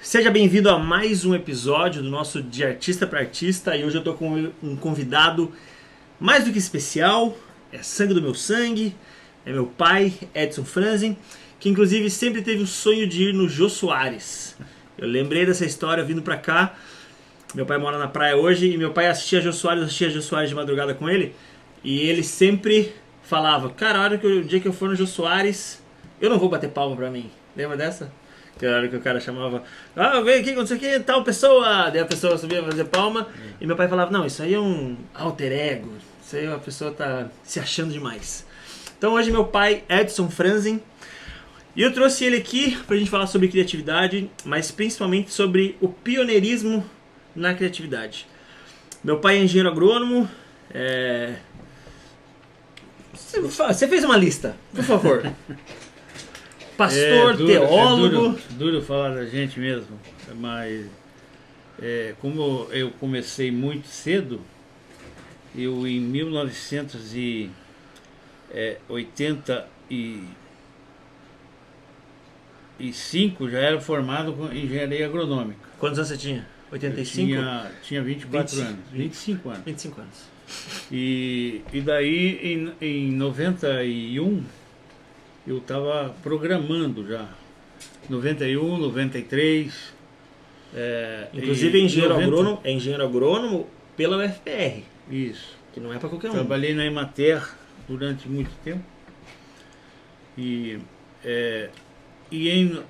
Seja bem-vindo a mais um episódio do nosso De Artista para Artista. E hoje eu estou com um convidado mais do que especial. É sangue do meu sangue. É meu pai, Edson Franzen, que inclusive sempre teve o sonho de ir no Jô Soares. Eu lembrei dessa história vindo para cá. Meu pai mora na praia hoje e meu pai assistia Jô Soares de madrugada com ele. E ele sempre falava, cara, o dia que eu for no Jô Soares, eu não vou bater palma pra mim. Lembra dessa? Que era a hora que o cara chamava, vem aqui, não sei o que, tal pessoa. Daí a pessoa subia pra fazer palma. E meu pai falava, não, isso aí é um alter ego. Isso aí a pessoa tá se achando demais. Então hoje meu pai, Edson Franzen. E eu trouxe ele aqui pra gente falar sobre criatividade, mas principalmente sobre o pioneirismo na criatividade. Meu pai é engenheiro agrônomo. Você fez uma lista, por favor. Pastor, teólogo. É duro falar da gente mesmo, mas como eu comecei muito cedo, eu em 1985 já era formado em engenharia agronômica. Quantos anos você tinha? 85? Tinha 24 anos, 25 anos. 25 anos. E daí em 91 eu estava programando já. 91, 93. Inclusive é engenheiro agrônomo pela UFPR. Isso. Que não é para qualquer um. Trabalhei na Emater durante muito tempo. E em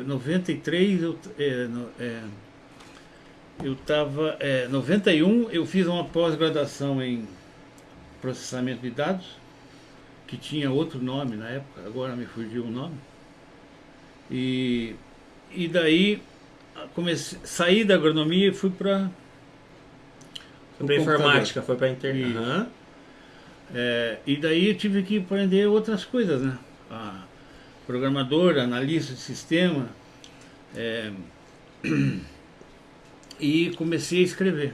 93 eu estava. 91 eu fiz uma pós-graduação em processamento de dados, que tinha outro nome na época, agora me fugiu o nome. E daí saí da agronomia e fui para informática, foi para internet. Uhum. E daí eu tive que aprender outras coisas, né? Programador, analista de sistema. E comecei a escrever.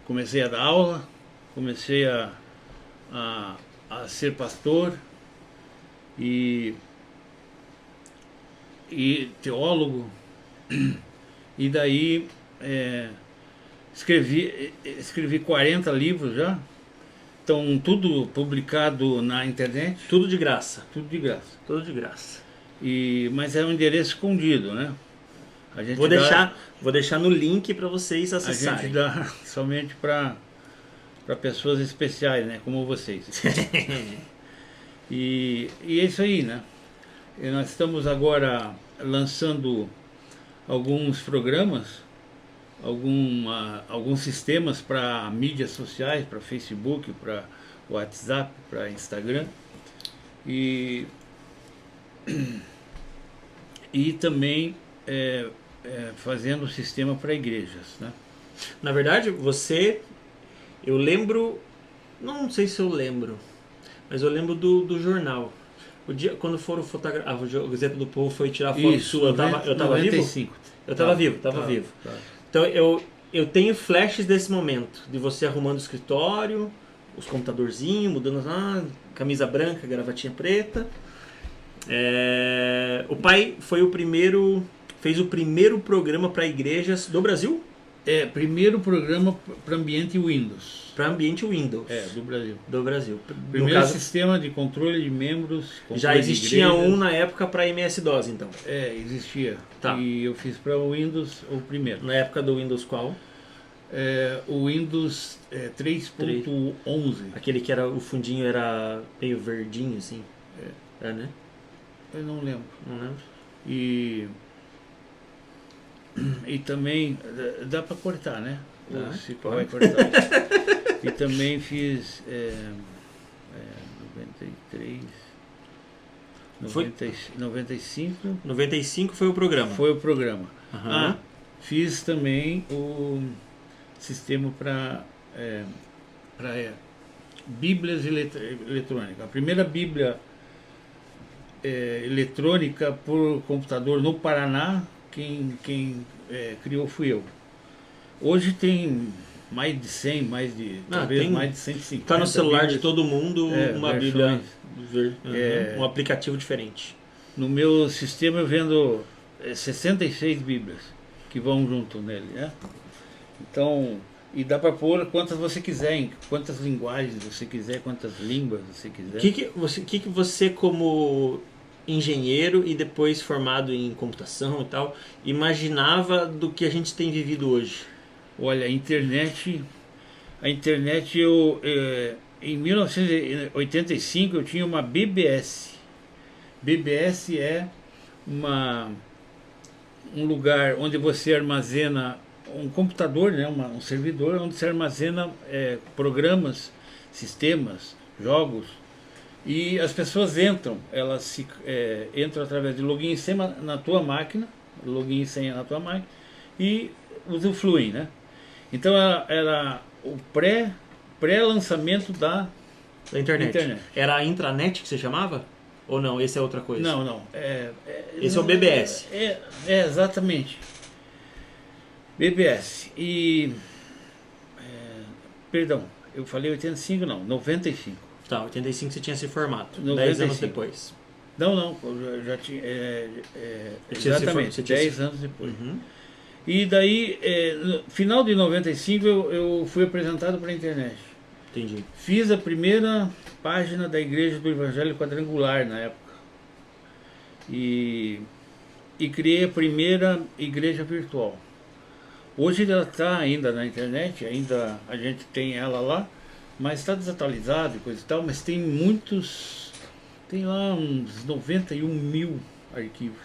Comecei a dar aula, comecei a ser pastor e teólogo. E daí escrevi 40 livros já. Estão tudo publicado na internet. Tudo de graça. Tudo de graça. Tudo de graça. Mas é um endereço escondido, né? A gente vou deixar no link para vocês acessarem. A gente dá somente para pessoas especiais, né? Como vocês. E é isso aí, né? E nós estamos agora lançando alguns programas, alguns sistemas para mídias sociais, para Facebook, para WhatsApp, para Instagram. E também fazendo sistema para igrejas, né? Na verdade, eu lembro, não sei se eu lembro, mas eu lembro do jornal. O dia quando foram fotografar, o Gazeta do Povo foi tirar foto sua, eu tava 95. Vivo? Eu tava vivo. Tá. Então eu tenho flashes desse momento, de você arrumando o escritório, os computadorzinhos, mudando camisa branca, gravatinha preta. O pai fez o primeiro programa para igrejas do Brasil? Primeiro programa para ambiente Windows. Para ambiente Windows. Do Brasil. Do Brasil. Primeiro sistema de controle de membros. Já existia um na época para MS-DOS, então? Existia. Tá. E eu fiz para o Windows o primeiro. Na época do Windows qual? O Windows 3.11. Aquele que o fundinho era meio verdinho, assim. Né? Eu não lembro. Não lembro. E também dá para cortar, né? Se vai cortar. E também fiz 93, 95. 95 foi o programa. Foi o programa. Uhum. Fiz também o sistema para Bíblias eletrônicas. A primeira Bíblia eletrônica por computador no Paraná, quem criou fui eu. Hoje tem mais de 100, talvez mais de 150. Está no celular de todo mundo uma versões. Bíblia, um aplicativo diferente. No meu sistema eu vendo 66 Bíblias que vão junto nele, né? Então, e dá para pôr quantas você quiser, em quantas linguagens você quiser, quantas línguas você quiser. O que você como engenheiro e depois formado em computação e tal, imaginava do que a gente tem vivido hoje? Olha, a internet em 1985 eu tinha uma BBS. BBS é um lugar onde você armazena um computador, né, um servidor onde se armazena programas, sistemas, jogos, e as pessoas elas entram através de login e senha na tua máquina, e usufruem, né? Então era o pré-lançamento da internet. Era a intranet que você chamava? Ou não? Esse é outra coisa? Não. Esse é o BBS. Exatamente. BBS. Perdão, eu falei 85, não, 95. Tá, 85 você tinha se formado, 95. 10 anos depois. Não, eu já tinha. Exatamente, 10 anos depois. Uhum. E daí, no final de 95, eu fui apresentado para a internet. Entendi. Fiz a primeira página da Igreja do Evangelho Quadrangular na época. E criei a primeira igreja virtual. Hoje ela está ainda na internet, ainda a gente tem ela lá, mas está desatualizada e coisa e tal, mas tem lá uns 91 mil arquivos,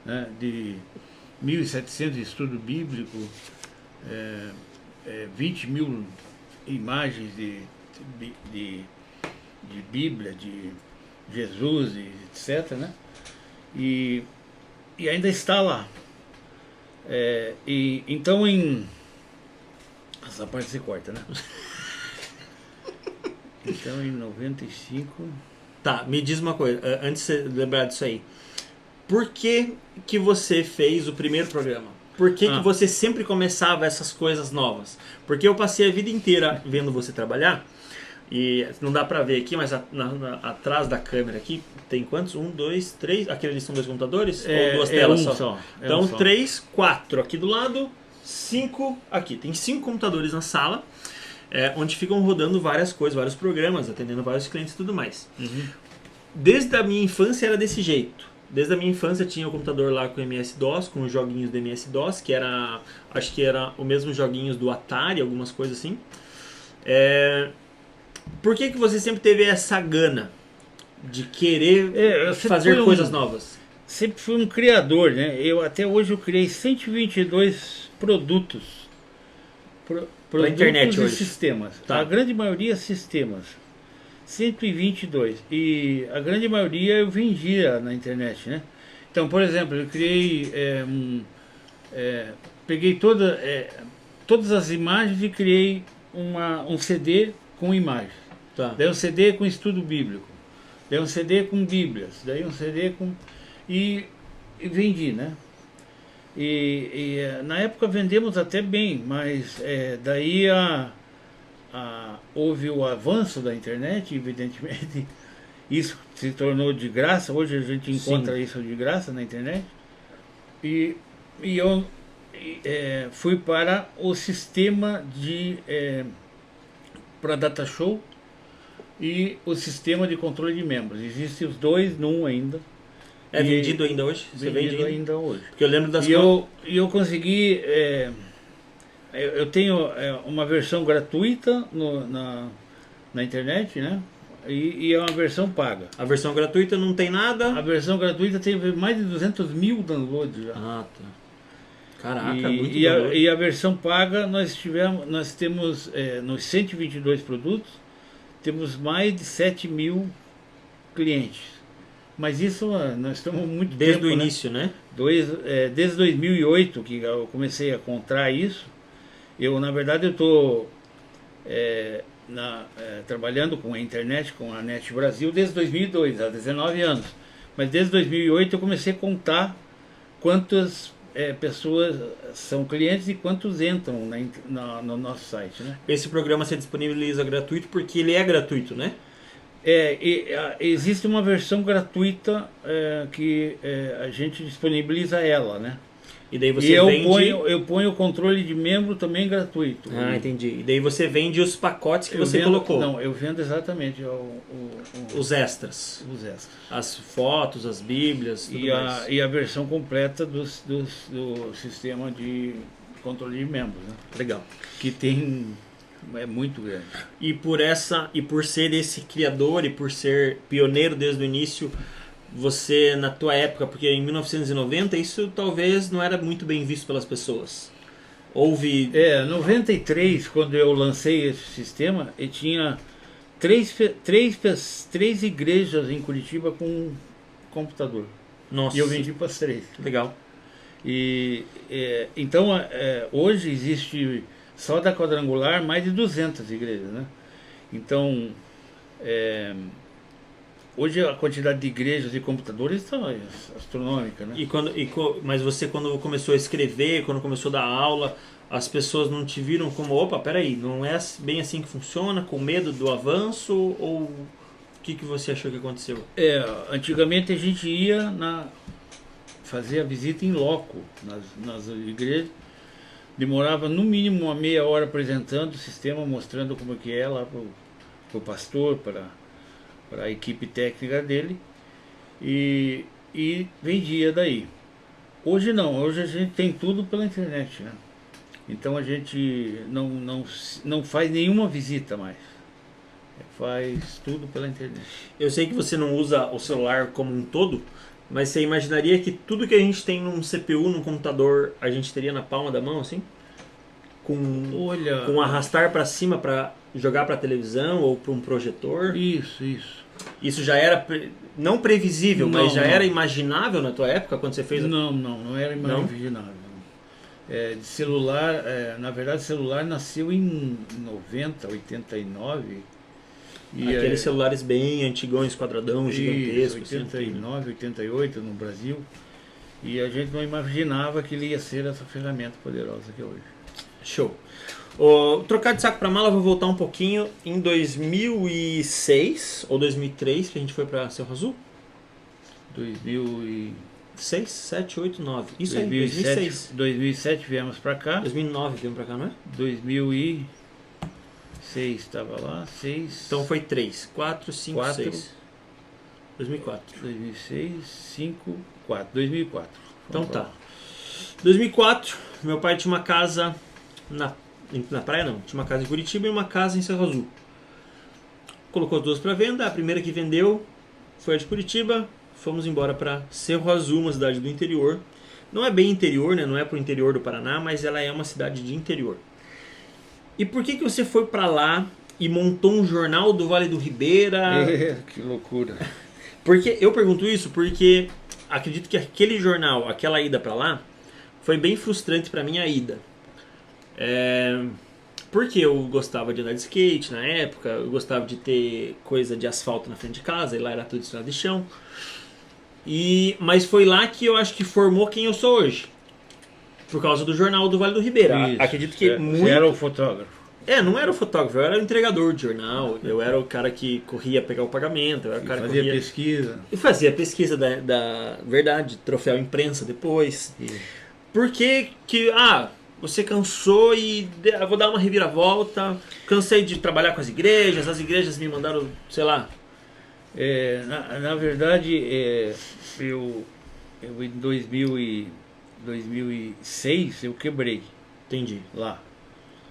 né, de 1.700 de estudo bíblico, 20 mil imagens de Bíblia, de Jesus, etc., né? E ainda está lá. Então essa parte se corta, né? Então em 95. Tá, me diz uma coisa, antes de você lembrar disso aí. Por que você fez o primeiro programa? Por que você sempre começava essas coisas novas? Porque eu passei a vida inteira vendo você trabalhar, e não dá pra ver aqui, mas atrás da câmera aqui tem quantos? 1, 2, 3. Aquele ali são 2 computadores? Ou 2 telas só? Então 3, 4 aqui do lado, 5 aqui. Tem 5 computadores na sala, onde ficam rodando várias coisas, vários programas, atendendo vários clientes e tudo mais. Uhum. Desde a minha infância era desse jeito. Desde a minha infância tinha o computador lá com MS-DOS, com os joguinhos do MS-DOS, que era, acho que era o mesmo joguinhos do Atari, algumas coisas assim. Por que você sempre teve essa gana de querer fazer coisas novas? Sempre fui um criador, né? Até hoje eu criei 122 produtos. Produtos internet e hoje. Sistemas. Tá. A grande maioria sistemas. 122. E a grande maioria eu vendia na internet, né? Então, por exemplo, eu criei... peguei todas as imagens e criei um CD com imagens. Tá. Daí um CD com estudo bíblico. Daí um CD com bíblias. Daí um CD com... E vendi, né? E na época vendemos até bem, mas daí houve o avanço da internet, evidentemente. Isso se tornou de graça. Hoje a gente encontra isso de graça na internet. E eu fui para o sistema para data show e o sistema de controle de membros. Existem os dois num ainda. É vendido ainda hoje? Você vendido ainda hoje. Porque eu lembro das eu consegui... eu tenho uma versão gratuita na internet, né? E é uma versão paga. A versão gratuita não tem nada? A versão gratuita teve mais de 200 mil downloads já. Ah, tá. Caraca, muito download. E a versão paga nós temos nos 122 produtos, temos mais de 7 mil clientes. Mas isso nós estamos muito desde tempo, o início, né? Desde 2008 que eu comecei a comprar isso. Na verdade, eu estou trabalhando com a internet, com a NET Brasil, desde 2002, há 19 anos. Mas desde 2008 eu comecei a contar quantas pessoas são clientes e quantos entram no nosso site, né? Esse programa se disponibiliza gratuito porque ele é gratuito, né? Existe uma versão gratuita que a gente disponibiliza ela, né? E daí E você vende... eu ponho o controle de membro também gratuito. Ah, entendi. E daí você vende os pacotes que você vendo, colocou. Não, eu vendo exatamente Os extras. os extras. As fotos, as bíblias, tudo mais. E a versão completa do sistema de controle de membros, né? Legal. Que é muito grande. E por ser esse criador e por ser pioneiro desde o início, você na tua época, porque em 1990 isso talvez não era muito bem visto pelas pessoas. Houve... 93, quando eu lancei esse sistema, eu tinha três igrejas em Curitiba com computador. Nossa. E eu vendi para as 3. Legal. Então, hoje existe só da quadrangular mais de 200 igrejas, né? Então, hoje a quantidade de igrejas e computadores está astronômica, né? Mas você, quando começou a escrever, quando começou a dar aula, as pessoas não te viram como, opa, peraí, não é bem assim que funciona, com medo do avanço, ou o que você achou que aconteceu? Antigamente a gente ia fazer a visita em loco nas igrejas, demorava no mínimo uma meia hora apresentando o sistema, mostrando como que é lá para o pastor, para a equipe técnica dele, e vendia daí. Hoje não, hoje a gente tem tudo pela internet, né? Então a gente não faz nenhuma visita mais, faz tudo pela internet. Eu sei que você não usa o celular como um todo, mas você imaginaria que tudo que a gente tem num CPU, num computador, a gente teria na palma da mão, assim? Com arrastar para cima para jogar para televisão ou para um projetor? Isso. Isso já era não previsível, mas já era imaginável na tua época quando você fez? Não era imaginável. De celular, na verdade, celular nasceu em 90, 89. Aqueles celulares bem antigões, quadradão, gigantescos. 89, 88 no Brasil. E a gente não imaginava que ele ia ser essa ferramenta poderosa que é hoje. Show. Trocar de saco para mala, eu vou voltar um pouquinho. Em 2006 ou 2003, que a gente foi para Cerro Azul? 2006, 7, 8, 9. Isso 2007, aí, 2006. 2007 viemos para cá. 2009 viemos para cá, não é? 2006 estava lá, 6. Então foi 3, 4, 5, 4, 6. 2004. 2006, 5, 4. 2004. Então tá. 2004, meu pai tinha uma casa na praia, não. Tinha uma casa em Curitiba e uma casa em Cerro Azul. Colocou as duas para venda. A primeira que vendeu foi a de Curitiba. Fomos embora para Cerro Azul, uma cidade do interior. Não é bem interior, né? Não é pro interior do Paraná, mas ela é uma cidade de interior. E por que você foi para lá e montou um jornal do Vale do Ribeira? Que loucura. Porque eu pergunto isso porque acredito que aquele jornal, aquela ida para lá, foi bem frustrante para mim a ida. Porque eu gostava de andar de skate na época, eu gostava de ter coisa de asfalto na frente de casa, e lá era tudo estrada de chão. Mas foi lá que eu acho que formou quem eu sou hoje. Por causa do jornal do Vale do Ribeira. Isso. Acredito que Você era o fotógrafo. Não era o fotógrafo, eu era o entregador de jornal, eu era o cara que corria pegar o pagamento, eu era o cara que fazia corria... pesquisa. E fazia pesquisa da verdade, troféu imprensa depois. Isso. Por que você cansou e eu vou dar uma reviravolta, cansei de trabalhar com as igrejas me mandaram, sei lá. Na verdade, eu em 2006 eu quebrei. Entendi. Lá.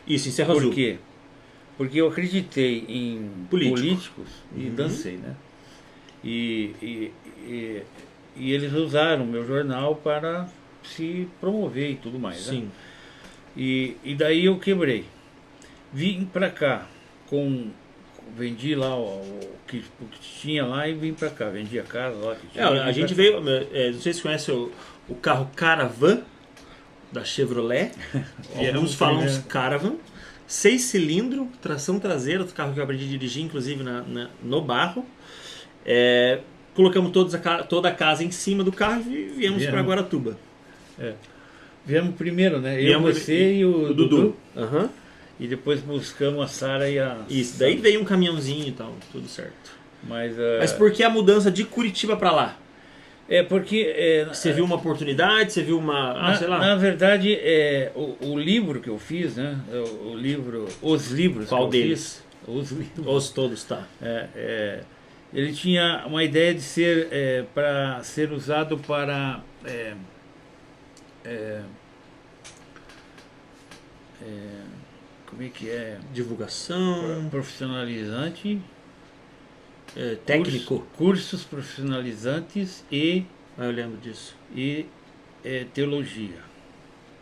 Isso, em Cerro Azul. Por quê? Porque eu acreditei em políticos e dancei, né? E eles usaram o meu jornal para se promover e tudo mais. Sim. Né? E daí eu quebrei. Vim pra cá, vendi lá o que tinha lá e vim pra cá. Vendi a casa lá que tinha. A gente veio, não sei se você conhece o carro Caravan da Chevrolet. Alguns falam Caravan. 6 cilindros, tração traseira, o carro que eu aprendi a dirigir, inclusive no barro. Colocamos toda a casa em cima do carro e viemos para Guaratuba. Viemos primeiro, né? Você e o Dudu. Uhum. E depois buscamos a Sara e a... Isso, daí veio um caminhãozinho e tal, tudo certo. Mas por que a mudança de Curitiba para lá? É porque... Você viu uma oportunidade, você viu uma... sei lá. Na verdade, o livro que eu fiz, né? Os livros Qual que eu deles? fiz, os livros, Os todos, tá. ele tinha uma ideia de ser para ser usado para como é que é? Divulgação, Profissionalizante, técnico. cursos profissionalizantes Eu lembro disso. e teologia.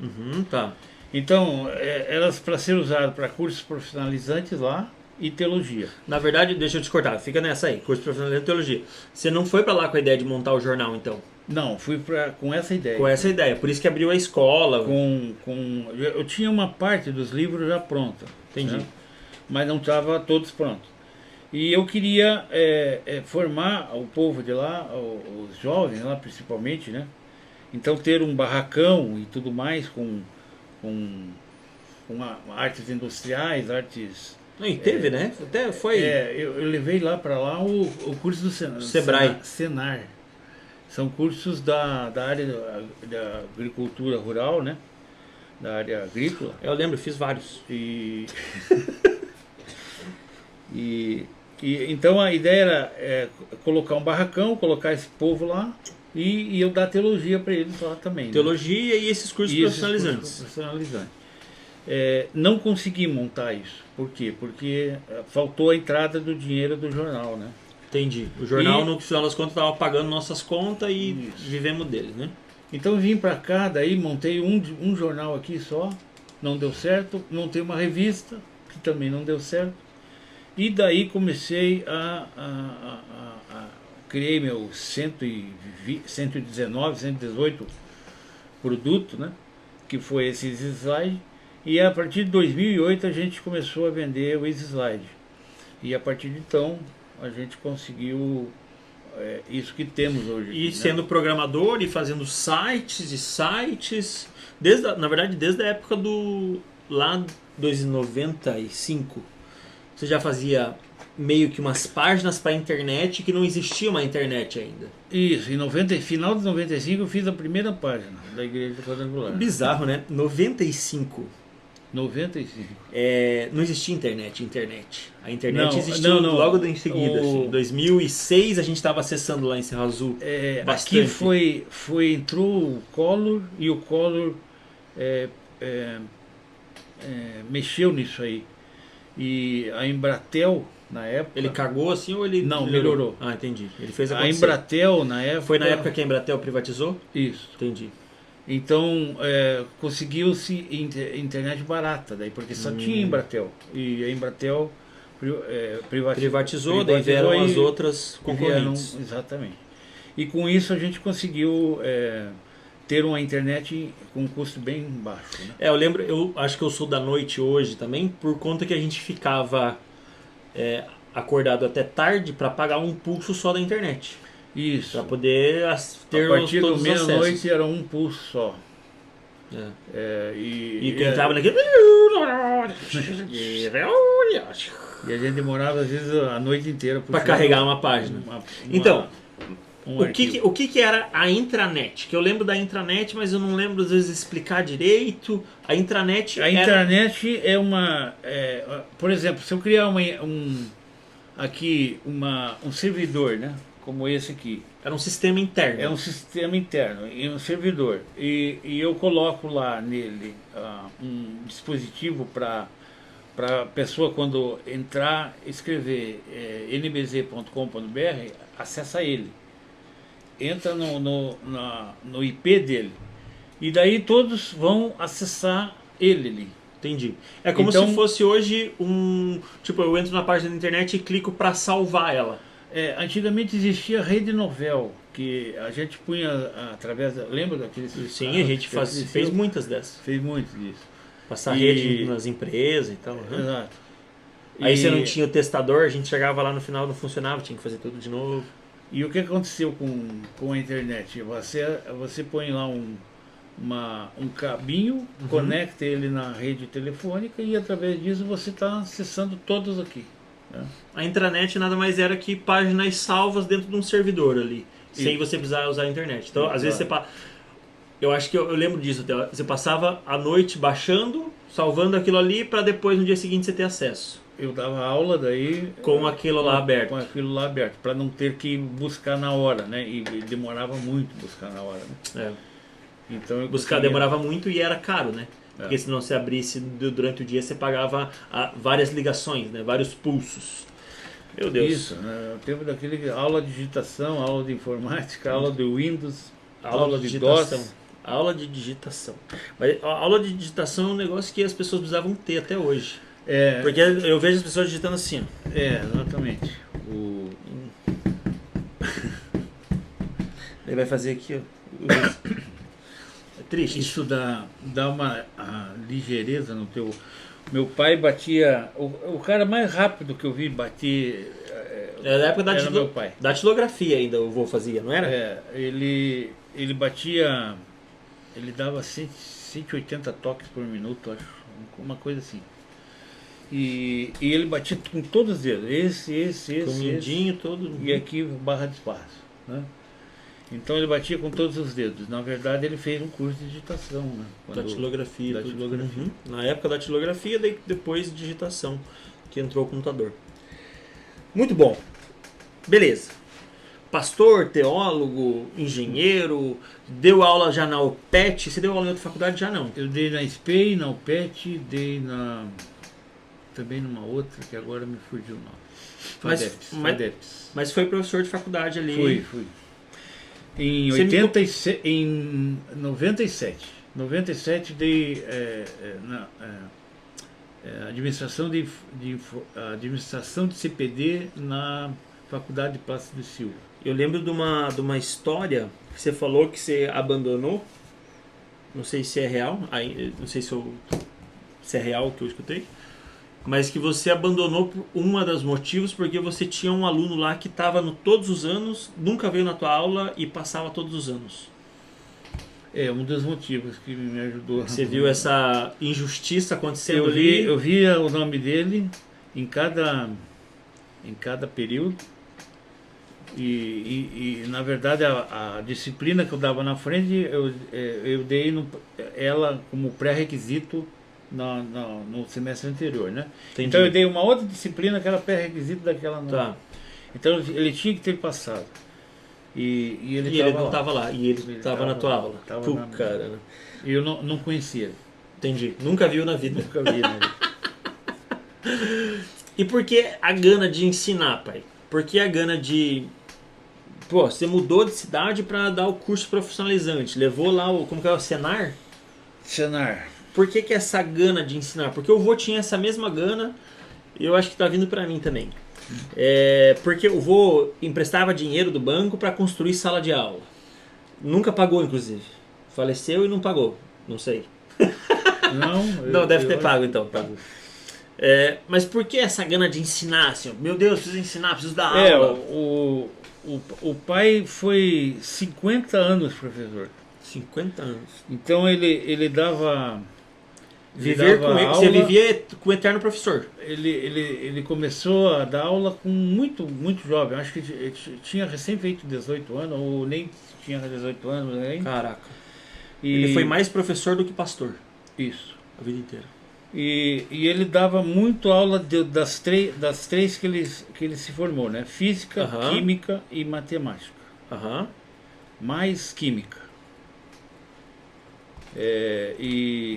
Uhum, tá. Então, elas para ser usado para cursos profissionalizantes lá e teologia. Na verdade, deixa eu te cortar, fica nessa aí, curso profissional de teologia. Você não foi para lá com a ideia de montar o jornal, então? Não, fui com essa ideia. Com essa ideia, por isso que abriu a escola. Eu tinha uma parte dos livros já pronta. Entendi. Né? Mas não estava todos prontos. E eu queria formar o povo de lá, os jovens lá principalmente, né? Então ter um barracão e tudo mais com artes industriais, artes... Não, e teve, né? Até foi... eu levei lá para lá o curso do Sebrae. Senar. São cursos da área da agricultura rural, né? Da área agrícola. Eu lembro, fiz vários. E então a ideia era colocar um barracão, colocar esse povo lá e eu dar teologia para eles lá também. Teologia, né? E esses cursos profissionalizantes. Não consegui montar isso. Por quê? Porque faltou a entrada do dinheiro do jornal, né? Entendi. O jornal, no final das contas, estava pagando nossas contas e vivemos dele, né? Então vim para cá, daí montei um jornal aqui só, não deu certo. Montei uma revista, que também não deu certo. E daí comecei criei meu 119, 118 produto, né? Que foi esses slides. E a partir de 2008 a gente começou a vender o Slide. E a partir de então a gente conseguiu isso que temos hoje. E aqui, sendo né? programador e fazendo sites e sites, na verdade desde a época do lá 295, você já fazia meio que umas páginas para internet que não existia uma internet ainda. Isso, final de 95 eu fiz a primeira página da Igreja Quadrangular. Bizarro, né? 95. 95. Não existia internet. A internet Não, existiu não. logo em seguida. Assim. Em 2006 a gente estava acessando lá em Serra Azul. Bastante. Aqui entrou o Collor e o Collor mexeu nisso aí. E a Embratel, na época... Ele cagou assim ou ele... Não, melhorou. Ah, entendi. Ele fez acontecer. A Embratel, na época... Foi na época que a Embratel privatizou? Isso. Entendi. Então, conseguiu-se internet barata, daí, porque só tinha Embratel. E a Embratel privatizou, daí vieram as outras concorrentes. Exatamente. E com isso a gente conseguiu ter uma internet com um custo bem baixo. Né? Eu lembro, eu acho que eu sou da noite hoje também, por conta que a gente ficava acordado até tarde para pagar um pulso só da internet. Isso. Para poder ter a partir todos da meia-noite era um pulso só. E quem entrava naquele... E a gente demorava às vezes a noite inteira para carregar uma página. Então, o que era a intranet? Que eu lembro da intranet, mas eu não lembro às vezes explicar direito. A intranet é uma... por exemplo, se eu criar um servidor, né? Como esse aqui. Era um sistema interno. É um sistema interno, e um servidor. E eu coloco lá nele um dispositivo para a pessoa, quando entrar, escrever nbz.com.br, acessa ele. Entra no IP dele. E daí todos vão acessar ele ali. Entendi. É como se fosse hoje tipo, eu entro na página da internet e clico para salvar ela. Antigamente existia Rede Novel, que a gente punha através lembra daqueles... Sim, a gente fez muitas dessas. Fez muito disso. Passar rede nas empresas e tal. Uhum. Exato. Aí você não tinha o testador, a gente chegava lá no final, não funcionava, tinha que fazer tudo de novo. E o que aconteceu com a internet? Você põe lá um cabinho, conecta ele na rede telefônica e através disso você está acessando todos aqui. né? A intranet nada mais era que páginas salvas dentro de um servidor ali, sem você precisar usar a internet. Então, às vezes eu acho que eu lembro disso até. Você passava a noite baixando, salvando aquilo ali para depois no dia seguinte você ter acesso. Eu dava aula daí Com aquilo lá aberto. Com aquilo lá aberto, para não ter que buscar na hora, né? E demorava muito buscar na hora, né? Então eu buscar conseguia... demorava muito e era caro, né? Porque se não se abrisse durante o dia, você pagava várias ligações, né? Vários pulsos. Meu Deus. Isso, né? O tempo daquele aula de digitação, aula de informática, aula de Windows, aula de DOS. Aula de digitação. Mas a aula de digitação é um negócio que as pessoas precisavam ter até hoje. Porque eu vejo as pessoas digitando assim. Exatamente. Ele vai fazer aqui, ó. É triste. Isso dá uma ligeireza no teu... Meu pai batia... O cara mais rápido que eu vi bater... Era da época era meu pai. Da datilografia ainda o vô fazia, não era? Ele batia... Ele dava 180 toques por minuto, acho. Uma coisa assim. E ele batia com todos os dedos. Esse. Com o mindinho todo. E aqui barra de espaço, né? Então ele batia com todos os dedos. Na verdade ele fez um curso de digitação, né? Datilografia. Uhum. Na época da datilografia, depois digitação, que entrou o computador. Muito bom. Beleza. Pastor, teólogo, engenheiro, deu aula já na UPET. Você deu aula em outra faculdade? Já não. Eu dei na SPEI, na UPET, dei também numa outra que agora me fugiu o nome. FADEPS. Mas foi professor de faculdade ali. Fui. Em 97 dei administração de CPD na Faculdade de Plácido de Silva. Eu lembro de uma história que você falou que você abandonou. Não sei se é real, não sei se é real o que eu escutei, mas que você abandonou por uma dos motivos porque você tinha um aluno lá que estava todos os anos, nunca veio na tua aula e passava todos os anos. Um dos motivos que me ajudou. Você viu essa injustiça acontecendo ali? Eu via o nome dele em cada período. E na verdade a disciplina que eu dava na frente eu dei ela como pré-requisito no semestre anterior, né? Entendi. Então eu dei uma outra disciplina que era pré-requisito daquela. Tá. Então ele tinha que ter passado. E ele não estava lá. E ele estava na tua aula. Cara, né? E eu não conhecia ele. Entendi. Nunca viu na vida. Nunca vi, né? E por que a gana de ensinar, pai? Por que a gana de... Pô, você mudou de cidade para dar o curso profissionalizante. Levou lá como que é o Senar? Senar. Por que essa gana de ensinar? Porque o vô tinha essa mesma gana e eu acho que tá vindo para mim também. Porque o vô emprestava dinheiro do banco para construir sala de aula. Nunca pagou, inclusive. Faleceu e não pagou. Não sei. Não, deve ter pago então. Pagou. Mas por que essa gana de ensinar? Assim, meu Deus, preciso ensinar, preciso dar aula. O pai foi 50 anos professor. 50 anos. Então ele dava... Você vivia com o eterno professor. Ele começou a dar aula com muito jovem. Acho que tinha recém feito 18 anos, ou nem tinha 18 anos. Né? Caraca. Ele foi mais professor do que pastor. Isso. A vida inteira. E ele dava muito aula das três que ele se formou, né? Física, química e matemática. Mais química. E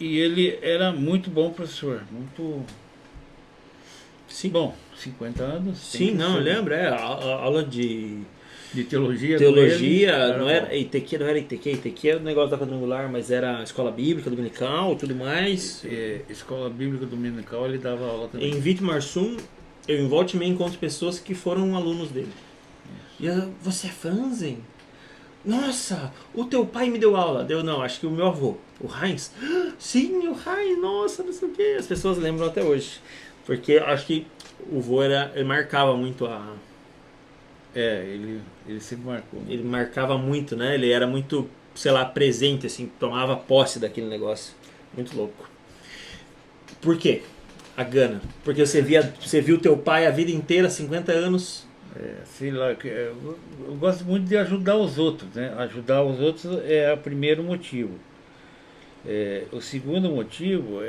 ele era muito bom professor, muito... Sim. Bom, 50 anos. Sim, não, eu lembro, a aula de teologia. Teologia, não era ITQ, ITQ é o negócio da quadrangular, mas era escola bíblica dominical e tudo mais. Escola bíblica dominical, ele dava aula também. Em Vitmarsum, eu em volta e meia encontro pessoas que foram alunos dele. E você é Franzen? Nossa, o teu pai me deu aula. Não, acho que o meu avô, o Heinz. Sim, o Heinz, nossa, não sei o que. As pessoas lembram até hoje. Porque acho que o vô ele marcava muito a... ele sempre marcou. Ele marcava muito, né? Ele era muito, sei lá, presente, assim, tomava posse daquele negócio. Muito louco. Por quê? a gana? Porque você viu teu pai a vida inteira, 50 anos. Sei lá, eu gosto muito de ajudar os outros, né? Ajudar os outros é o primeiro motivo. O segundo motivo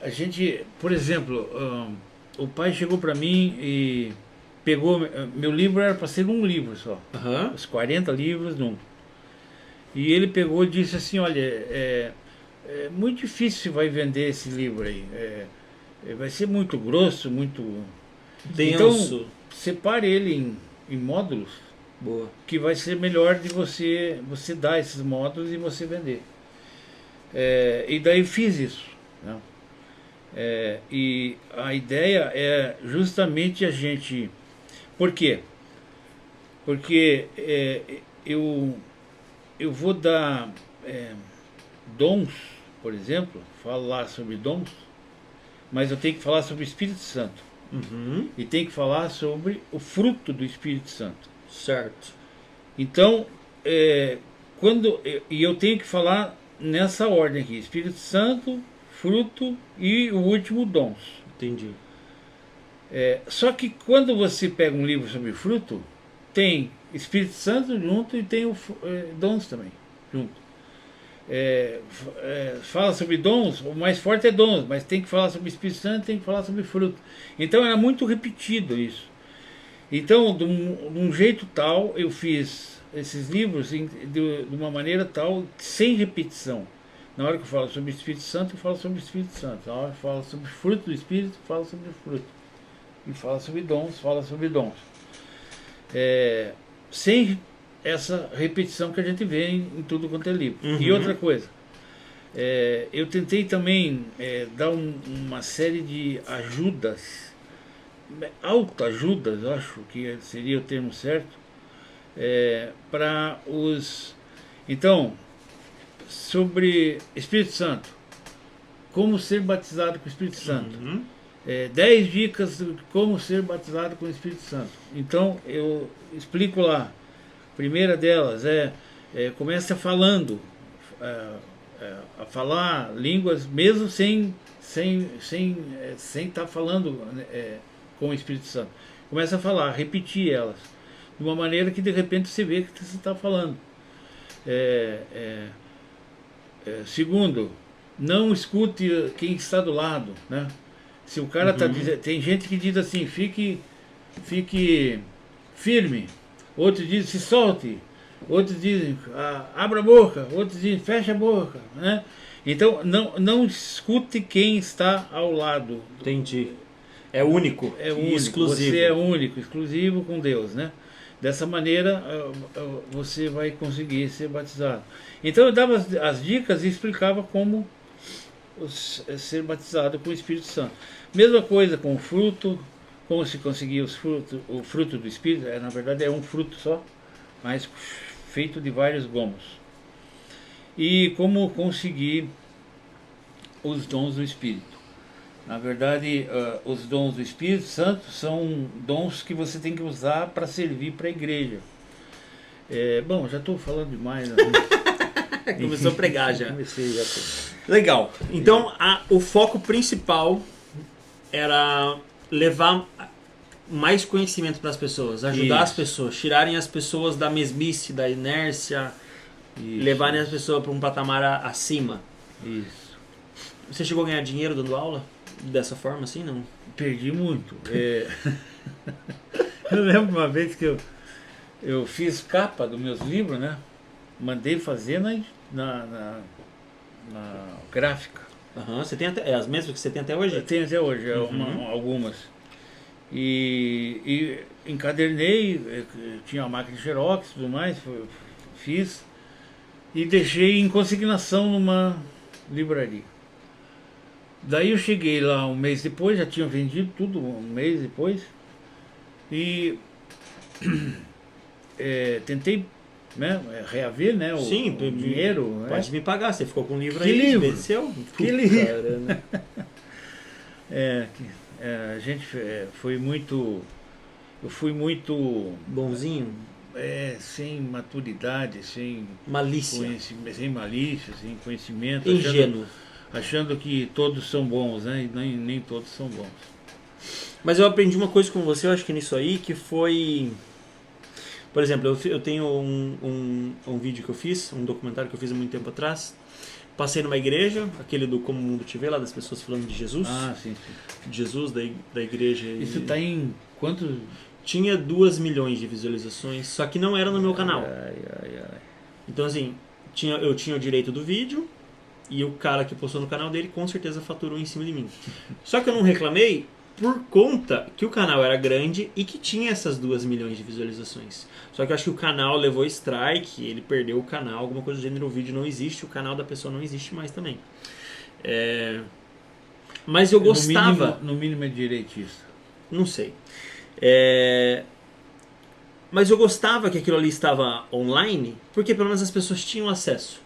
a gente, por exemplo, o pai chegou para mim e pegou, meu livro era para ser um livro só, os 40 livros num. E ele pegou e disse assim, olha, é muito difícil você vai vender esse livro aí, vai ser muito grosso, muito denso. Então, separe ele em módulos. Boa. Que vai ser melhor de você dar esses módulos e você vender. E daí fiz isso, né? E a ideia é justamente a gente... Por quê? Porque eu vou dar dons, por exemplo, falar sobre dons, mas eu tenho que falar sobre o Espírito Santo. E tenho que falar sobre o fruto do Espírito Santo. Certo. Então, e eu tenho que falar nessa ordem aqui: Espírito Santo, fruto e o último, dons. Entendi. Só que quando você pega um livro sobre fruto, tem Espírito Santo junto e tem dons também junto. Fala sobre dons, o mais forte é dons, mas tem que falar sobre Espírito Santo, tem que falar sobre fruto. Então era muito repetido isso. Então, de um jeito tal, eu fiz esses livros de uma maneira tal, sem repetição. Na hora que eu falo sobre o Espírito Santo, eu falo sobre o Espírito Santo. Na hora que eu falo sobre o fruto do Espírito, eu falo sobre o fruto. E fala sobre dons, fala sobre dons. Sem essa repetição que a gente vê em tudo quanto é livro. E outra coisa, eu tentei também dar uma série de ajudas, autoajudas, acho que seria o termo certo, para os... Então, sobre Espírito Santo, como ser batizado com o Espírito Santo, 10 dicas de como ser batizado com o Espírito Santo. Então, eu explico lá. A primeira delas começa falando, a falar línguas, mesmo sem estar falando com o Espírito Santo. Começa a falar, a repetir elas, de uma maneira que de repente você vê que você está falando. Segundo, não escute quem está do lado, né? Se o cara está dizendo, tem gente que diz assim, fique firme, outros dizem se solte, outros dizem abra a boca, outros dizem fecha a boca, né? Então não escute quem está ao lado. Entendi. É único, único, exclusivo. Você é único, exclusivo com Deus, né? Dessa maneira você vai conseguir ser batizado. Então eu dava as dicas e explicava como ser batizado com o Espírito Santo. Mesma coisa com o fruto, como se conseguir o fruto do Espírito. Na verdade é um fruto só, mas feito de vários gomos. E como conseguir os dons do Espírito. Na verdade, os dons do Espírito Santo são dons que você tem que usar para servir para a igreja. Bom, já estou falando demais. Né? Começou a pregar já. Comecei já. Legal. Então, o foco principal era levar mais conhecimento para as pessoas, ajudar as pessoas, tirarem as pessoas da mesmice, da inércia, levarem as pessoas para um patamar acima. Isso. Você chegou a ganhar dinheiro dando aula? Dessa forma assim, não? Perdi muito. Eu lembro uma vez que eu fiz capa dos meus livros, né? Mandei fazer na gráfica. Você tem as mesmas que você tem até hoje? Eu tenho até hoje, algumas. E encadernei, tinha uma máquina de xerox e tudo mais, fiz e deixei em consignação numa livraria. Daí eu cheguei lá um mês depois, já tinha vendido tudo um mês depois, e tentei, né, reaver, né, o dinheiro. Pode me pagar, você ficou com o livro que aí. Livro? Que livro? A gente foi muito... Eu fui muito... Bonzinho? Sem maturidade, sem malícia. Sem malícia, sem conhecimento. Ingênuo. achando que todos são bons, né? E nem todos são bons. Mas eu aprendi uma coisa com você, eu acho que nisso aí, que foi... Por exemplo, eu tenho um vídeo que eu fiz, um documentário que eu fiz há muito tempo atrás. Passei numa igreja, aquele do Como o Mundo Te Vê, lá das pessoas falando de Jesus. Ah, sim, sim. De Jesus, da igreja. Isso tá em quantos? Tinha 2 milhões de visualizações, só que não era no meu canal. Então assim, eu tinha o direito do vídeo e o cara que postou no canal dele com certeza faturou em cima de mim. Só que eu não reclamei por conta que o canal era grande e que tinha essas 2 milhões de visualizações. Só que eu acho que o canal levou strike, ele perdeu o canal, alguma coisa do gênero, o vídeo não existe, o canal da pessoa não existe mais também. Mas eu gostava... No mínimo é direitista. Não sei. Mas eu gostava que aquilo ali estava online, porque pelo menos as pessoas tinham acesso.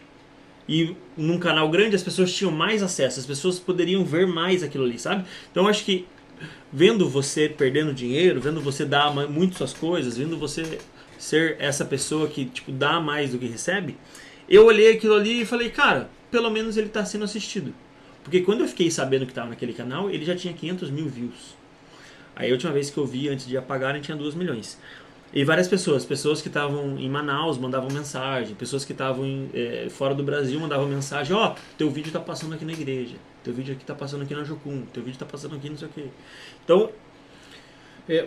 E num canal grande as pessoas tinham mais acesso, as pessoas poderiam ver mais aquilo ali, sabe? Então eu acho que vendo você perdendo dinheiro, vendo você dar muito suas coisas, vendo você ser essa pessoa que tipo dá mais do que recebe, eu olhei aquilo ali e falei, cara, pelo menos ele está sendo assistido. Porque quando eu fiquei sabendo que estava naquele canal, ele já tinha 500 mil views. Aí a última vez que eu vi, antes de apagarem, tinha 2 milhões. E várias pessoas que estavam em Manaus mandavam mensagem, pessoas que estavam fora do Brasil mandavam mensagem, ó, teu vídeo tá passando aqui na igreja, teu vídeo aqui tá passando aqui na Jocum, teu vídeo tá passando aqui não sei o quê. Então...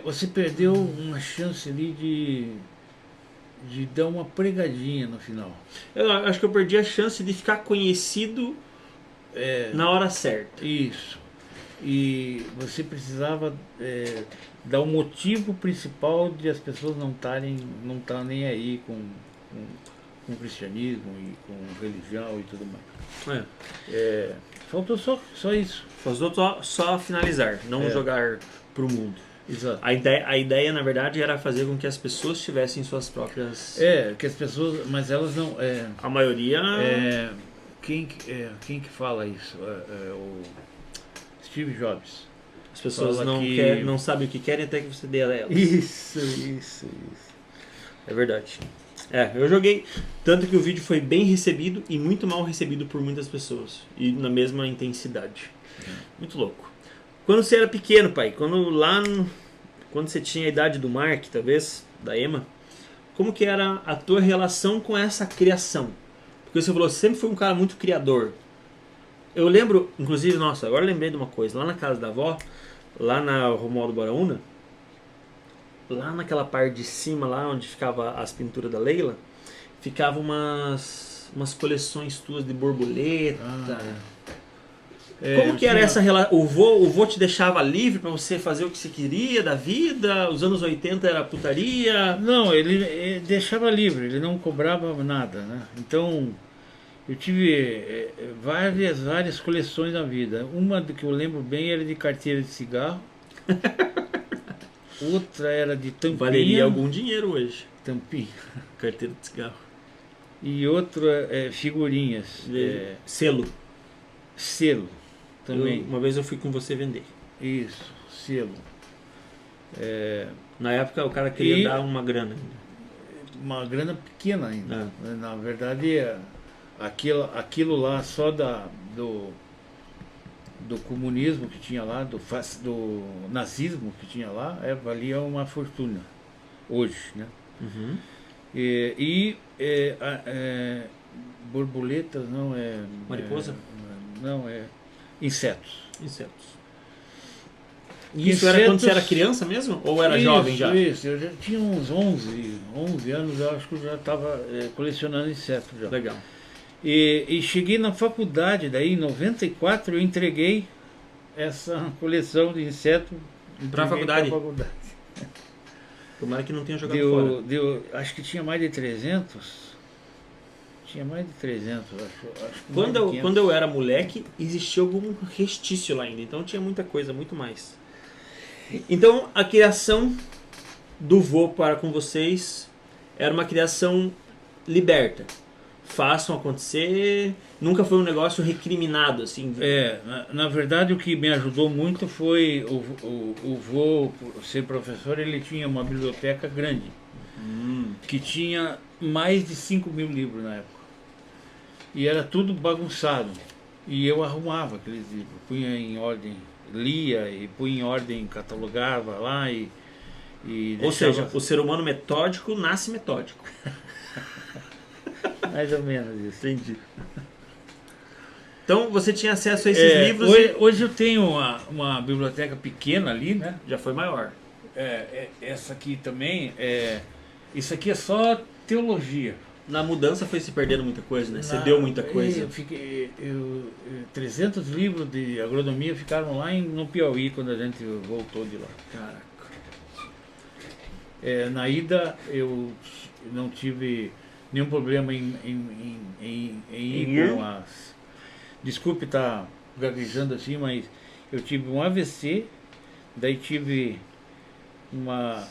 você perdeu uma chance ali de dar uma pregadinha no final. Eu acho que eu perdi a chance de ficar conhecido na hora certa. Isso. E você precisava dar um motivo principal de as pessoas não estarem nem aí com o cristianismo e com religião e tudo mais. Faltou só isso. Faltou só finalizar, não jogar pro mundo. Exato. A ideia, na verdade, era fazer com que as pessoas tivessem suas próprias... que as pessoas... Mas elas não... A maioria... Quem que fala isso? O Steve Jobs. As pessoas não sabem o que querem até que você dê a elas. Isso. É verdade. Eu joguei. Tanto que o vídeo foi bem recebido e muito mal recebido por muitas pessoas. E na mesma intensidade. Muito louco. Quando você era pequeno, pai, quando você tinha a idade do Mark, talvez, da Emma, como que era a tua relação com essa criação? Porque você falou, você sempre foi um cara muito criador. Eu lembro, inclusive, nossa, agora eu lembrei de uma coisa. Lá na casa da avó, lá na Romualdo Baraúna, lá naquela parte de cima, lá onde ficava as pinturas da Leila, ficavam umas coleções tuas de borboleta. Como que era essa relação? O vô te deixava livre pra você fazer o que você queria da vida? Os anos 80 era putaria? Não, ele deixava livre, ele não cobrava nada, né? Então... Eu tive várias coleções na vida. Uma que eu lembro bem era de carteira de cigarro. Outra era de tampinha. Valeria algum dinheiro hoje. Tampinha. Carteira de cigarro. E outra figurinhas. Selo. Selo também. Uma vez eu fui com você vender. Isso, selo. Na época o cara queria dar uma grana ainda. Uma grana pequena ainda. Na verdade... Aquilo lá só do comunismo que tinha lá, do nazismo que tinha lá, valia uma fortuna hoje, né? Uhum. Borboletas não mariposa? Não, insetos. Isso era quando você era criança mesmo? Ou era jovem já? Isso, eu já tinha uns 11 anos, eu acho que eu já estava colecionando insetos já. Legal. E cheguei na faculdade, daí em 94 eu entreguei essa coleção de insetos para a faculdade. Tomara que não tenha jogado fora. Acho que tinha mais de 300. Tinha mais de 300, acho quando eu era moleque, existia algum restício lá ainda. Então tinha muita coisa, muito mais. Então a criação do vô para com vocês era uma criação liberta. Façam acontecer, nunca foi um negócio recriminado assim. Na verdade o que me ajudou muito foi o vô ser professor, ele tinha uma biblioteca grande, que tinha mais de 5 mil livros na época, e era tudo bagunçado, E eu arrumava aqueles livros, punha em ordem, lia e punha em ordem, catalogava lá e Ou deixava... seja, o ser humano metódico nasce metódico. Mais ou menos isso. Entendi. Então você tinha acesso a esses livros hoje eu tenho uma biblioteca pequena ali, né? já foi maior. Essa aqui também, isso aqui é só teologia. Na mudança foi se perdendo muita coisa, né? Você deu muita coisa. 300 livros de agronomia ficaram lá no Piauí quando a gente voltou de lá. Caraca. Na ida eu não tive nenhum problema em ir com as... Desculpe estar gaguejando assim, mas eu tive um AVC, daí tive uma...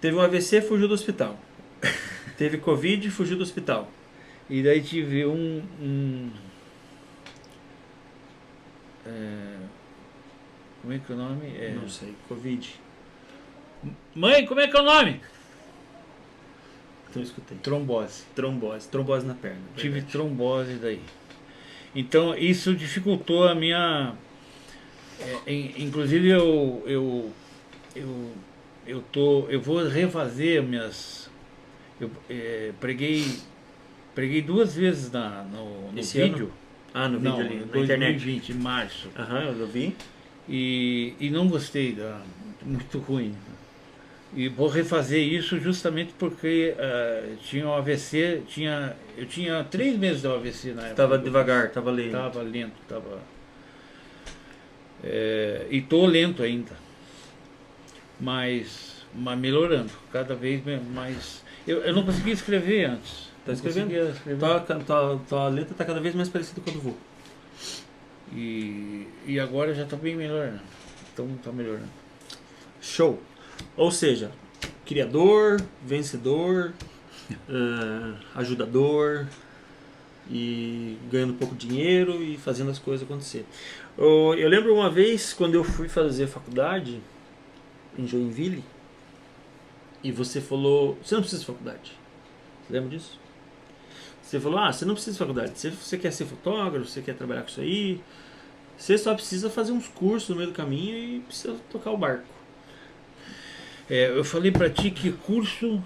Teve um AVC, fugiu do hospital. Teve Covid, fugiu do hospital. E daí tive como é que é o nome? Não sei, Covid. Mãe, como é que é o nome? Então eu escutei. Trombose. Trombose na perna. Tive Verdade. trombose daí. Então isso dificultou a minha... inclusive eu vou refazer minhas... Eu preguei 2 vezes no Esse vídeo. Ah, no vídeo ali, na 2020, internet. em março. Aham, eu vi. E não gostei, muito ruim. E vou refazer isso justamente porque tinha um AVC, eu tinha 3 meses de AVC na época. Tava devagar, tava lento. Tava lento, e tô lento ainda. Mas melhorando, cada vez mais. Eu não conseguia escrever antes. Tá escrevendo? Tua letra tá cada vez mais parecida com a do vô. E agora já tá bem melhor, né? Então tá melhorando. Show! Ou seja, criador, vencedor, ajudador e ganhando pouco dinheiro e fazendo as coisas acontecer. Eu lembro uma vez quando eu fui fazer faculdade em Joinville e você falou, você não precisa de faculdade. Você lembra disso? Você falou, você não precisa de faculdade. Se você quer ser fotógrafo, você quer trabalhar com isso aí, você só precisa fazer uns cursos no meio do caminho e precisa tocar o barco. Eu falei para ti que curso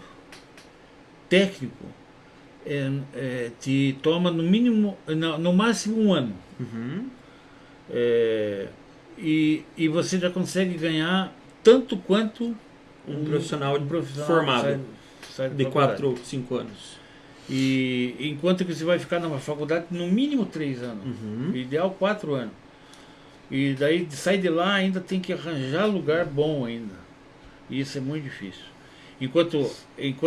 técnico te toma no mínimo, no máximo 1 ano. Uhum. E você já consegue ganhar tanto quanto Um profissional formado sai de 4 ou 5 anos. E enquanto que você vai ficar numa faculdade no mínimo 3 anos, ideal 4 anos. E daí sai de lá ainda tem que arranjar lugar bom ainda. E isso é muito difícil. Enquanto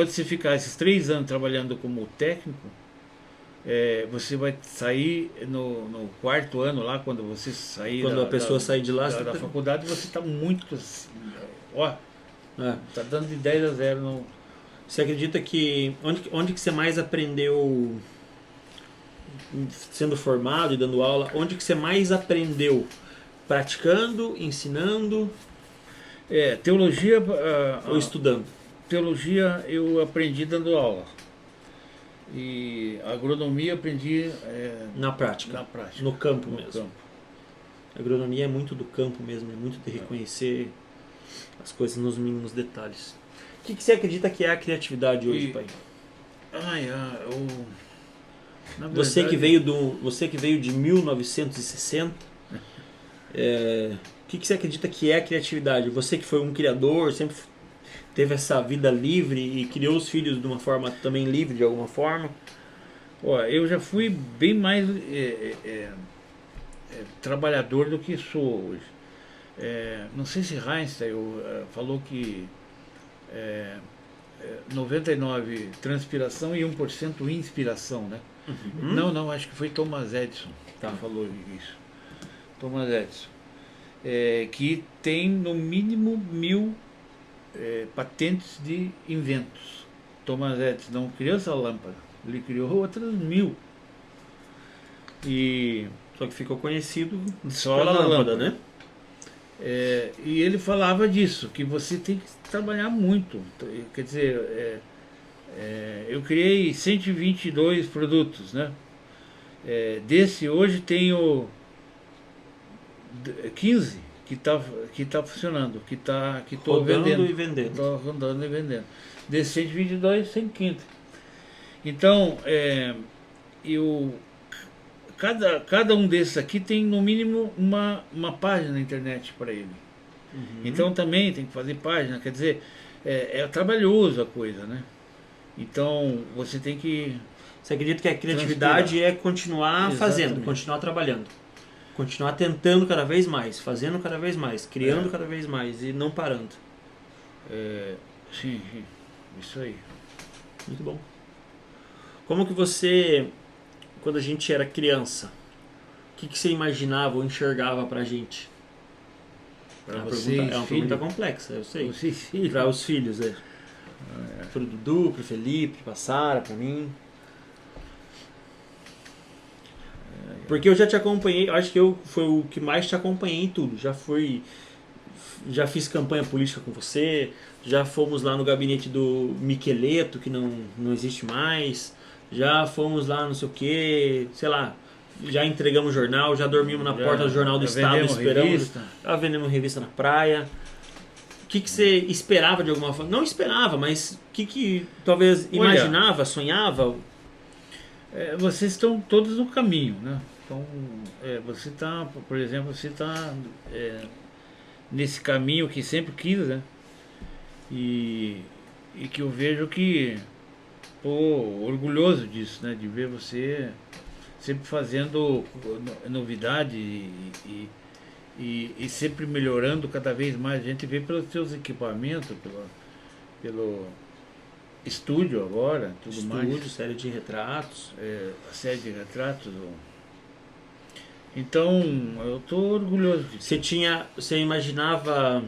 você ficar esses 3 anos trabalhando como técnico, você vai sair no 4º ano lá, quando você sair Quando a pessoa sair de lá, da faculdade, você está muito... Tá dando de 10 a 0 no... Você acredita que... Onde que você mais aprendeu, sendo formado e dando aula, onde que você mais aprendeu? Praticando, ensinando teologia... ou estudando? Teologia eu aprendi dando aula. E agronomia aprendi na prática, no campo mesmo. A agronomia é muito do campo mesmo, é muito de reconhecer as coisas nos mínimos detalhes. O que você acredita que é a criatividade hoje, pai? Na verdade, você que veio de 1960, o que você acredita que é a criatividade? Você que foi um criador, sempre teve essa vida livre e criou os filhos de uma forma também livre, de alguma forma? Eu já fui bem mais trabalhador do que sou hoje. Não sei se Einstein falou que 99% transpiração e 1% inspiração, né? Não, acho que foi Thomas Edison que falou isso. Thomas Edison. Que tem no mínimo 1000 patentes de inventos. Thomas Edison não criou essa lâmpada, ele criou outras 1000. Só que ficou conhecido só pela na lâmpada, né? E ele falava disso, que você tem que trabalhar muito. Quer dizer, eu criei 122 produtos, né? Desse hoje tenho 15 que tá funcionando, que tô Rodando vendendo. e vendendo. Tô rodando e vendendo. Desse 122, 115. Então, cada um desses aqui tem no mínimo uma página na internet para ele. Então também tem que fazer página, quer dizer, é trabalhoso a coisa, né? Então você tem que... Você acredita que a criatividade é continuar fazendo, continuar trabalhando, continuar tentando cada vez mais, fazendo cada vez mais, criando cada vez mais e não parando. Sim, isso aí. Muito bom. Como que você, quando a gente era criança, o que você imaginava ou enxergava pra gente? É uma pergunta complexa, eu sei. Para os filhos, Pro Dudu, pro Felipe, pra Sara, pra mim. Porque eu já te acompanhei, acho que eu foi o que mais te acompanhei em tudo. Já fiz campanha política com você, já fomos lá no gabinete do Miqueleto, que não existe mais, já fomos lá não sei o que, sei lá, já entregamos jornal, já dormimos na porta do Jornal do Estado esperando, já vendemos revista na praia. O que você esperava de alguma forma? Não esperava, mas o que talvez imaginava, sonhava? Vocês estão todos no caminho, né? Então, você está, por exemplo, nesse caminho que sempre quis, né? E que eu vejo que estou orgulhoso disso, né? De ver você sempre fazendo novidade e sempre melhorando cada vez mais. A gente vê pelos seus equipamentos, pelo estúdio agora, tudo mais. Estúdio, série de retratos. A série de retratos. Então, eu estou orgulhoso disso. Você imaginava...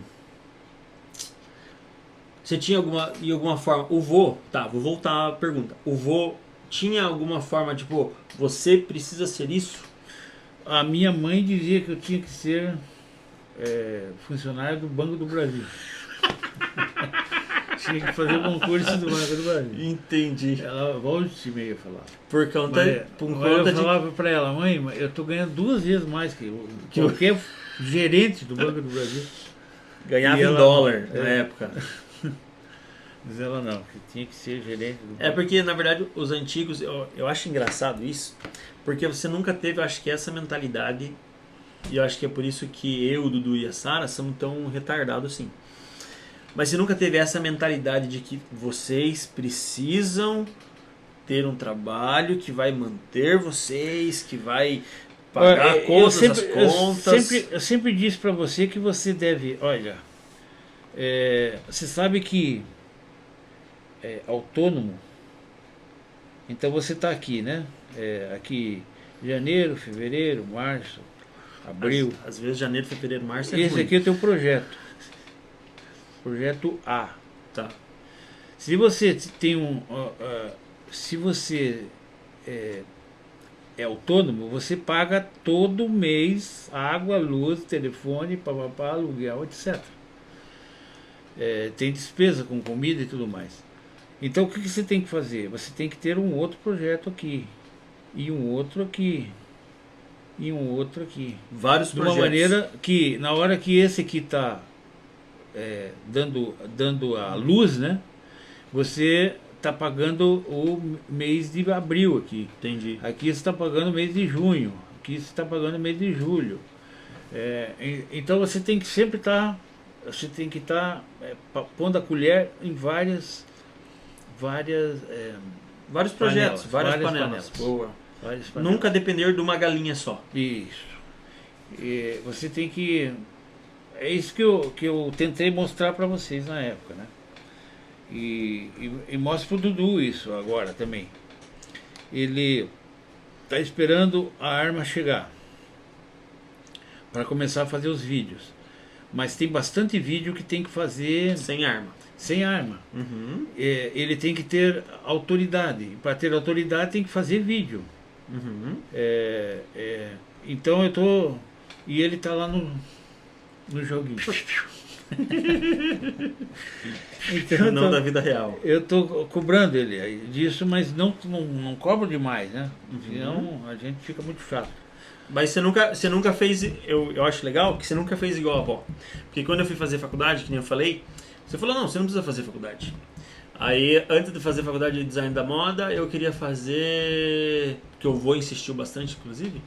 Você tinha alguma forma... vou voltar à pergunta. O vô tinha alguma forma, tipo, você precisa ser isso? A minha mãe dizia que eu tinha que ser funcionário do Banco do Brasil. Tinha que fazer o concurso do Banco do Brasil. Entendi. Ela volte e meia falava. Por conta eu falava para ela, mãe, eu estou ganhando 2 vezes mais que qualquer gerente do Banco do Brasil. Ganhava em dólar na época. Mas ela não, que tinha que ser gerente do banco. Porque, na verdade, os antigos, eu acho engraçado isso, porque você nunca teve, eu acho que essa mentalidade, e eu acho que é por isso que eu, o Dudu e a Sara somos tão retardados assim. Mas você nunca teve essa mentalidade de que vocês precisam ter um trabalho que vai manter vocês, que vai pagar todas as contas. Eu sempre disse para você que você deve... Olha, você sabe que autônomo, então você está aqui, né? Aqui janeiro, fevereiro, março, abril. Às vezes janeiro, fevereiro, março Esse aqui é o teu projeto. Projeto A. Tá. Se você tem se você é autônomo, você paga todo mês água, luz, telefone, papapá, aluguel, etc. Tem despesa com comida e tudo mais. Então o que você tem que fazer? Você tem que ter um outro projeto aqui, e um outro aqui, e um outro aqui. Vários projetos. De uma maneira que na hora que esse aqui está dando a luz, né? Você está pagando o mês de abril aqui. Entendi. Aqui você está pagando o mês de junho. Aqui você está pagando o mês de julho. Então você tem que sempre estar... Você tem que estar pondo a colher em vários projetos, várias panelas. Boa. Várias panelas. Nunca depender de uma galinha só. Isso. E você tem que... É isso que eu tentei mostrar para vocês na época, né? E mostro pro Dudu isso agora também. Ele está esperando a arma chegar para começar a fazer os vídeos. Mas tem bastante vídeo que tem que fazer sem arma. Sem arma. Uhum. Ele tem que ter autoridade. Para ter autoridade tem que fazer vídeo. Uhum. Então eu tô... E ele tá lá no joguinho. Então, Não da vida real. eu estou cobrando ele aí disso, mas não cobro demais, né? Senão a gente fica muito chato. Mas você nunca fez. Eu acho legal que você nunca fez igual a avó. Porque quando eu fui fazer faculdade, que nem eu falei, você falou: não, você não precisa fazer faculdade. Aí, antes de fazer faculdade de design da moda, eu queria fazer. Que eu vou insistiu bastante, inclusive.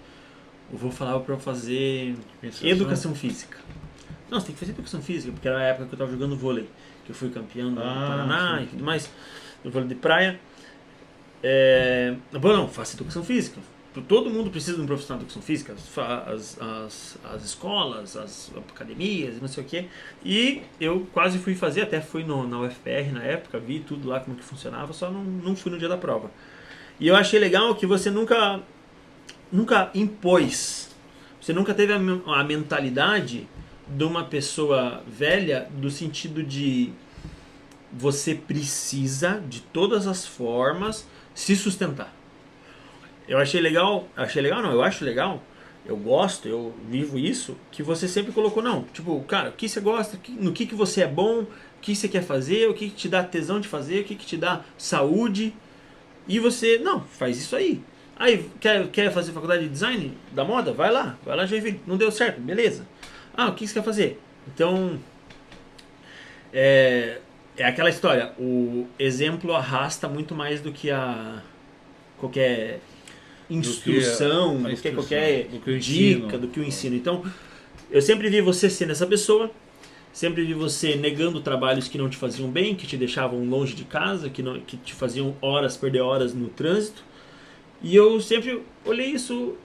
Eu vou falar pra eu fazer educação física. Não, você tem que fazer educação física, porque era a época que eu tava jogando vôlei. Que eu fui campeão do Paraná e tudo mais. No vôlei de praia. Bom, não, faça educação física. Todo mundo precisa de um profissional de educação física, as escolas, as academias, não sei o que. E eu quase fui fazer, até fui na UFPR na época, vi tudo lá como que funcionava, só não fui no dia da prova. E eu achei legal que você nunca impôs, você nunca teve a mentalidade de uma pessoa velha, do sentido de você precisa de todas as formas se sustentar. Eu achei legal não, eu acho legal, eu gosto, eu vivo isso, que você sempre colocou, não, tipo, cara, o que você gosta, no que você é bom, o que você quer fazer, o que te dá tesão de fazer, o que te dá saúde, e você, não, faz isso aí. Aí, quer fazer faculdade de design da moda? Vai lá, Joinville, não deu certo, beleza. Ah, o que você quer fazer? Então, é aquela história, o exemplo arrasta muito mais do que qualquer instrução, do que qualquer dica, do que o ensino. Então, eu sempre vi você sendo essa pessoa, sempre vi você negando trabalhos que não te faziam bem, que te deixavam longe de casa, que te faziam perder horas no trânsito. E eu sempre olhei isso,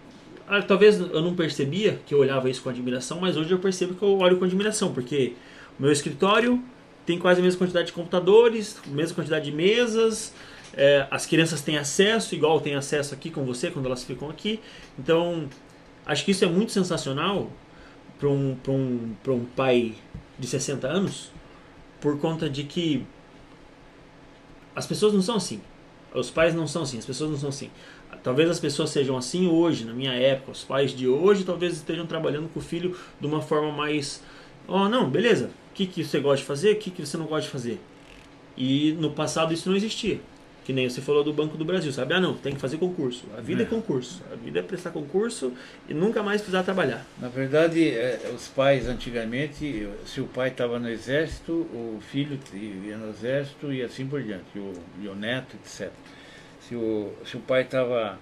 talvez eu não percebia que eu olhava isso com admiração, mas hoje eu percebo que eu olho com admiração, porque o meu escritório tem quase a mesma quantidade de computadores, a mesma quantidade de mesas. As crianças têm acesso, igual tem acesso aqui com você quando elas ficam aqui. Então, acho que isso é muito sensacional para um pai de 60 anos, por conta de que as pessoas não são assim. Os pais não são assim, as pessoas não são assim. Talvez as pessoas sejam assim hoje, na minha época. Os pais de hoje talvez estejam trabalhando com o filho de uma forma mais... não, beleza. O que você gosta de fazer, o que você não gosta de fazer. E no passado isso não existia. Que nem você falou do Banco do Brasil, sabe? Não, tem que fazer concurso. A vida é concurso. A vida é prestar concurso e nunca mais precisar trabalhar. Na verdade, os pais antigamente, se o pai estava no exército, o filho ia no exército e assim por diante, e o neto, etc. Se o pai estava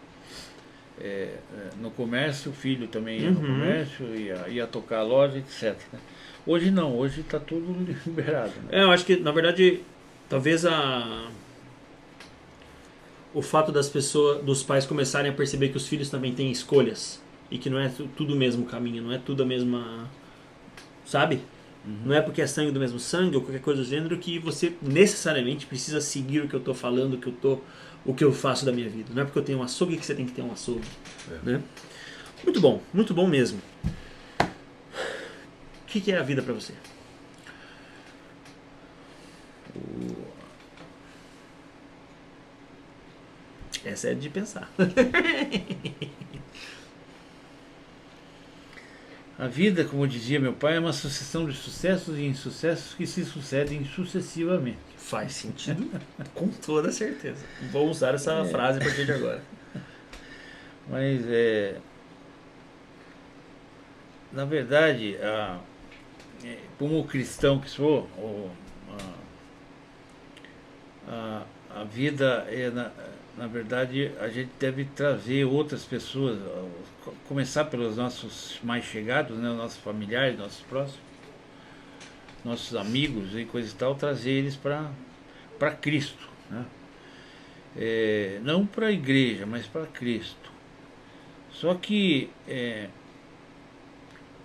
no comércio, o filho também ia no comércio, ia tocar a loja, etc. Hoje não, hoje está tudo liberado. Né? Eu acho que, na verdade, talvez o fato dos pais começarem a perceber que os filhos também têm escolhas e que não é tudo o mesmo caminho, não é tudo a mesma, sabe? Não é porque é sangue do mesmo sangue ou qualquer coisa do gênero que você necessariamente precisa seguir o que eu tô falando, o que eu faço da minha vida. Não é porque eu tenho um açougue que você tem que ter um açougue, né? Muito bom mesmo. O que é a vida pra você? Essa é de pensar. A vida, como dizia meu pai, é uma sucessão de sucessos e insucessos que se sucedem sucessivamente. Faz sentido, com toda certeza. Vou usar essa frase a partir de agora. Mas, na verdade, como cristão que sou, a vida na verdade, a gente deve trazer outras pessoas, começar pelos nossos mais chegados, né, nossos familiares, nossos próximos, nossos amigos e coisa e tal, trazer eles para Cristo, né? Não para a igreja, mas para Cristo. Só que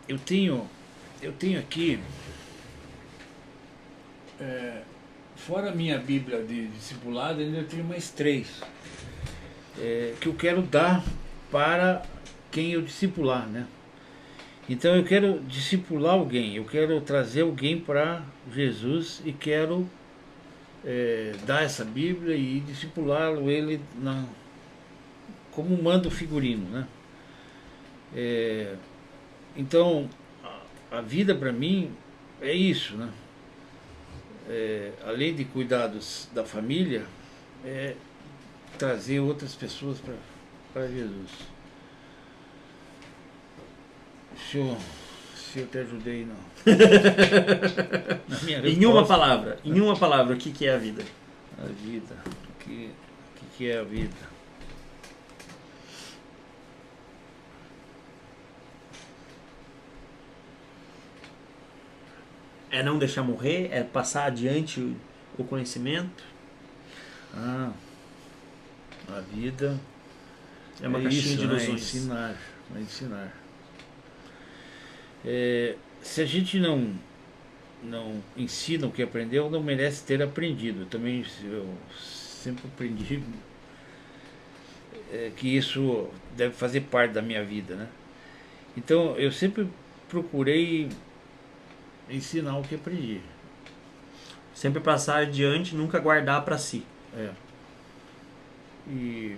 eu tenho aqui, fora a minha Bíblia de discipulado, ainda tenho mais 3 que eu quero dar para quem eu discipular, né? Então eu quero discipular alguém, eu quero trazer alguém para Jesus e quero dar essa Bíblia e discipulá-lo ele como manda o figurino, né? Então a vida para mim é isso, né? Além de cuidar da família, é trazer outras pessoas para Jesus. Se eu te ajudei, não. Na minha Em uma resposta. palavra, o que que é a vida? A vida. O que é a vida? É não deixar morrer? É passar adiante o conhecimento? Ah, a vida É uma caixinha isso, de né? ilusões. É ensinar. Se a gente não ensina o que aprendeu, não merece ter aprendido. Também eu sempre aprendi que isso deve fazer parte da minha vida, né? Então eu sempre procurei ensinar o que aprendi. Sempre passar adiante, nunca guardar para si. É. E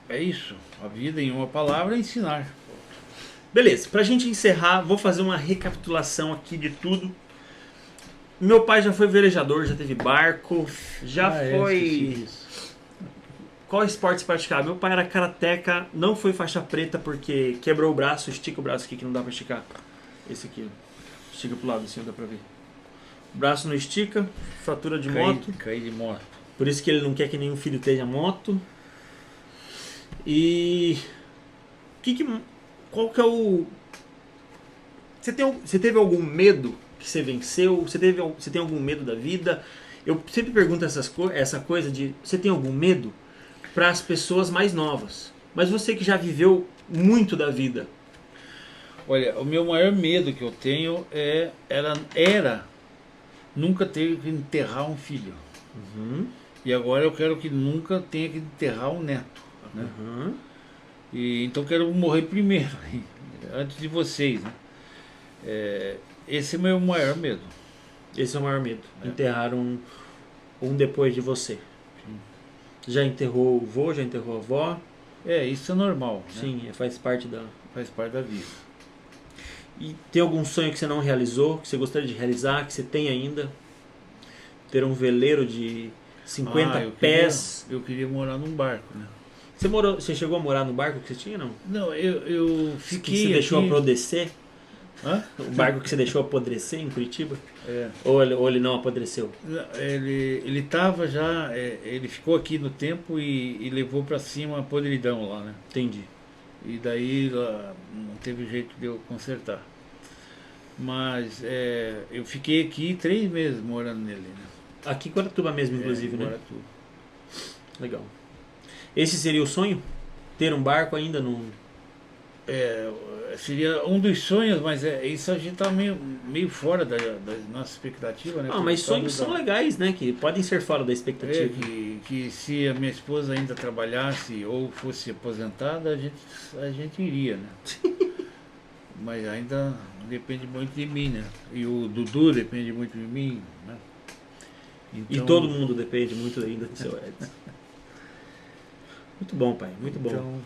é isso. A vida, em uma palavra, é ensinar. Beleza, pra gente encerrar, vou fazer uma recapitulação aqui de tudo. Meu pai já foi velejador, já teve barco, já foi... Qual esporte você praticava? Meu pai era karateca, não foi faixa preta porque quebrou o braço. Estica o braço aqui que não dá pra esticar. Esse aqui, ó. Estica pro lado assim, dá pra ver. O braço não estica, fratura de moto. Caí de moto. Por isso que ele não quer que nenhum filho tenha moto. E... Qual que é o... Você teve algum medo que você venceu? Você tem algum medo da vida? Eu sempre pergunto essa coisa de... Você tem algum medo? Para as pessoas mais novas. Mas você que já viveu muito da vida. Olha, o meu maior medo que eu tenho era nunca ter que enterrar um filho. Uhum. E agora eu quero que nunca tenha que enterrar um neto. Né? Uhum. Então eu quero morrer primeiro, antes de vocês. Né? Esse é o meu maior medo. Esse é o maior medo. Enterrar um depois de você. Já enterrou o vô, já enterrou a avó? Isso é normal. Né? Sim, faz parte da vida. E tem algum sonho que você não realizou, que você gostaria de realizar, que você tem ainda? Ter um veleiro de 50 pés? Eu queria morar num barco, né? Você chegou a morar no barco que você tinha, não? Não, eu fiquei que você deixou aqui... apodrecer? Hã? O barco que você deixou apodrecer em Curitiba? É. Ou ele não apodreceu? Ele tava já... ele ficou aqui no tempo e levou pra cima a podridão lá, né? Entendi. E daí lá, não teve jeito de eu consertar. Mas eu fiquei aqui 3 meses morando nele, né? Aqui em Guaratuba mesmo, inclusive, né? Guaratuba. Legal. Esse seria o sonho? Ter um barco ainda no... Seria um dos sonhos, mas isso a gente tá meio fora da nossa expectativa, né? Mas sonhos são legais, né? Que podem ser fora da expectativa. Que se a minha esposa ainda trabalhasse ou fosse aposentada, a gente iria, né? Mas ainda depende muito de mim, né? E o Dudu depende muito de mim, né? Então... E todo mundo depende muito ainda do seu Edson. Muito bom, pai, muito bom. Então...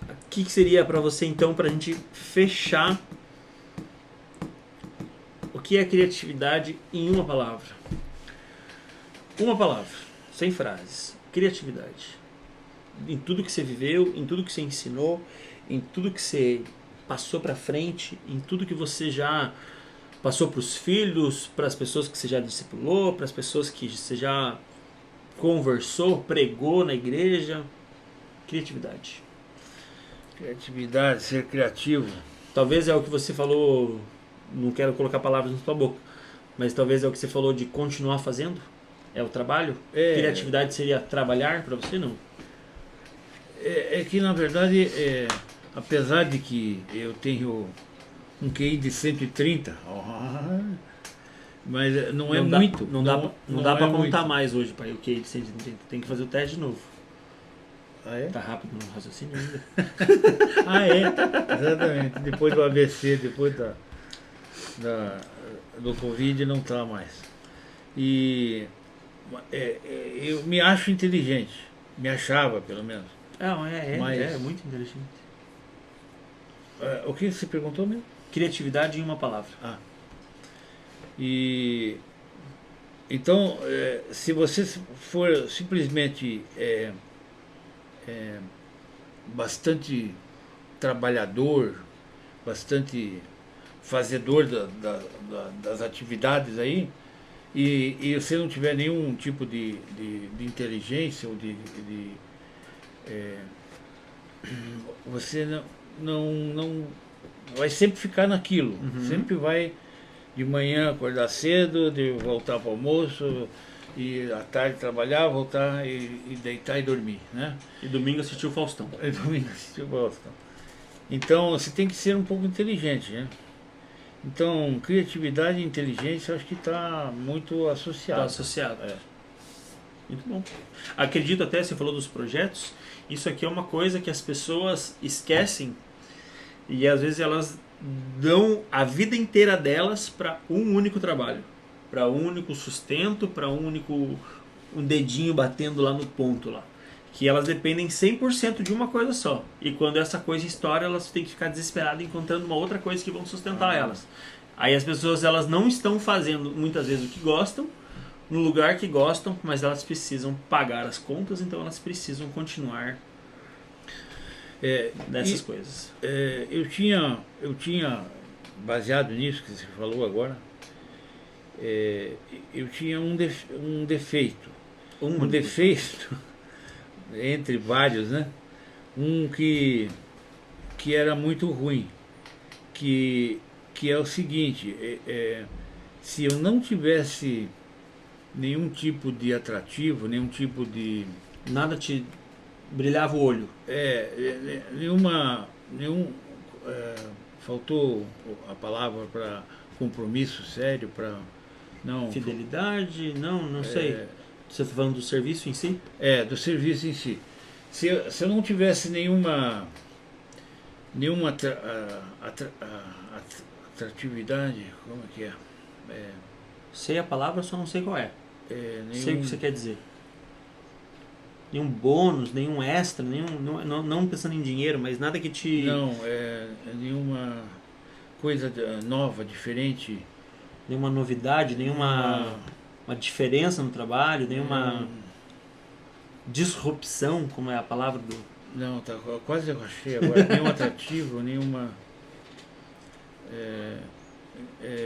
O que seria para você, então, para a gente fechar o que é criatividade em uma palavra? Uma palavra, sem frases. Criatividade. Em tudo que você viveu, em tudo que você ensinou, em tudo que você passou para frente, em tudo que você já passou para os filhos, para as pessoas que você já discipulou, para as pessoas que você já conversou, pregou na igreja. Criatividade. Criatividade, ser criativo. Talvez é o que você falou, não quero colocar palavras na sua boca, mas talvez é o que você falou de continuar fazendo? É o trabalho? Criatividade seria trabalhar para você, não? Que na verdade, apesar de que eu tenho um QI de 130, mas não é muito. Não dá para contar mais hoje, pai, o QI de 130. Tem que fazer o teste de novo. Ah, é? Tá rápido no raciocínio ainda. Exatamente. Depois do AVC, depois do Covid, não tá mais. E eu me acho inteligente. Me achava, pelo menos. É muito inteligente. O que você perguntou mesmo? Criatividade em uma palavra. E então, se você for simplesmente bastante trabalhador, bastante fazedor das atividades aí, e você não tiver nenhum tipo de inteligência ou você não vai sempre ficar naquilo, sempre vai de manhã acordar cedo, de voltar para o almoço, e à tarde trabalhar, voltar e deitar e dormir, né? E domingo assistir o Faustão. E domingo assistir o Faustão. Então você tem que ser um pouco inteligente, né? Então criatividade e inteligência eu acho que está muito associado. Está associado. Muito bom. Acredito até, você falou dos projetos, isso aqui é uma coisa que as pessoas esquecem e às vezes elas dão a vida inteira delas para um único trabalho, para um único sustento, para um dedinho batendo lá no ponto lá. Que elas dependem 100% de uma coisa só. E quando essa coisa estoura, elas têm que ficar desesperadas encontrando uma outra coisa que vão sustentar elas. Aí as pessoas elas não estão fazendo muitas vezes o que gostam, no lugar que gostam, mas elas precisam pagar as contas, então elas precisam continuar nessas coisas. Eu tinha, baseado nisso que você falou agora, eu tinha um defeito. Um defeito, entre vários, né? Um que era muito ruim, que é o seguinte, se eu não tivesse nenhum tipo de atrativo, nenhum tipo de... Nada te brilhava o olho. Faltou a palavra para compromisso sério, para... não Fidelidade, não sei. Você está falando do serviço em si? Do serviço em si. Se eu não tivesse nenhuma atratividade, como é que é? Sei a palavra, só não sei qual é. Sei o que você quer dizer. Nenhum bônus, nenhum extra, não pensando em dinheiro, mas nada que te... Não, nenhuma coisa nova, diferente. Nenhuma novidade, nenhuma uma diferença no trabalho, nenhuma disrupção, como é a palavra do... Não, tá, quase eu achei agora. Nenhum atrativo, nenhuma...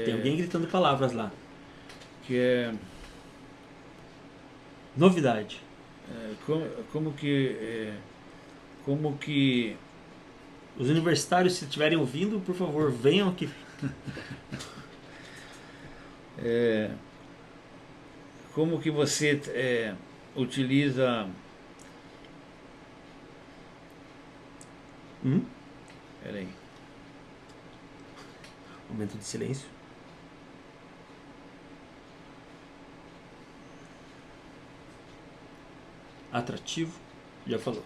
Tem alguém gritando palavras lá. Que é... Novidade. Como que... Os universitários, se estiverem ouvindo, por favor, venham aqui. Como que você utiliza... Peraí. Momento de silêncio. Atrativo, já falou.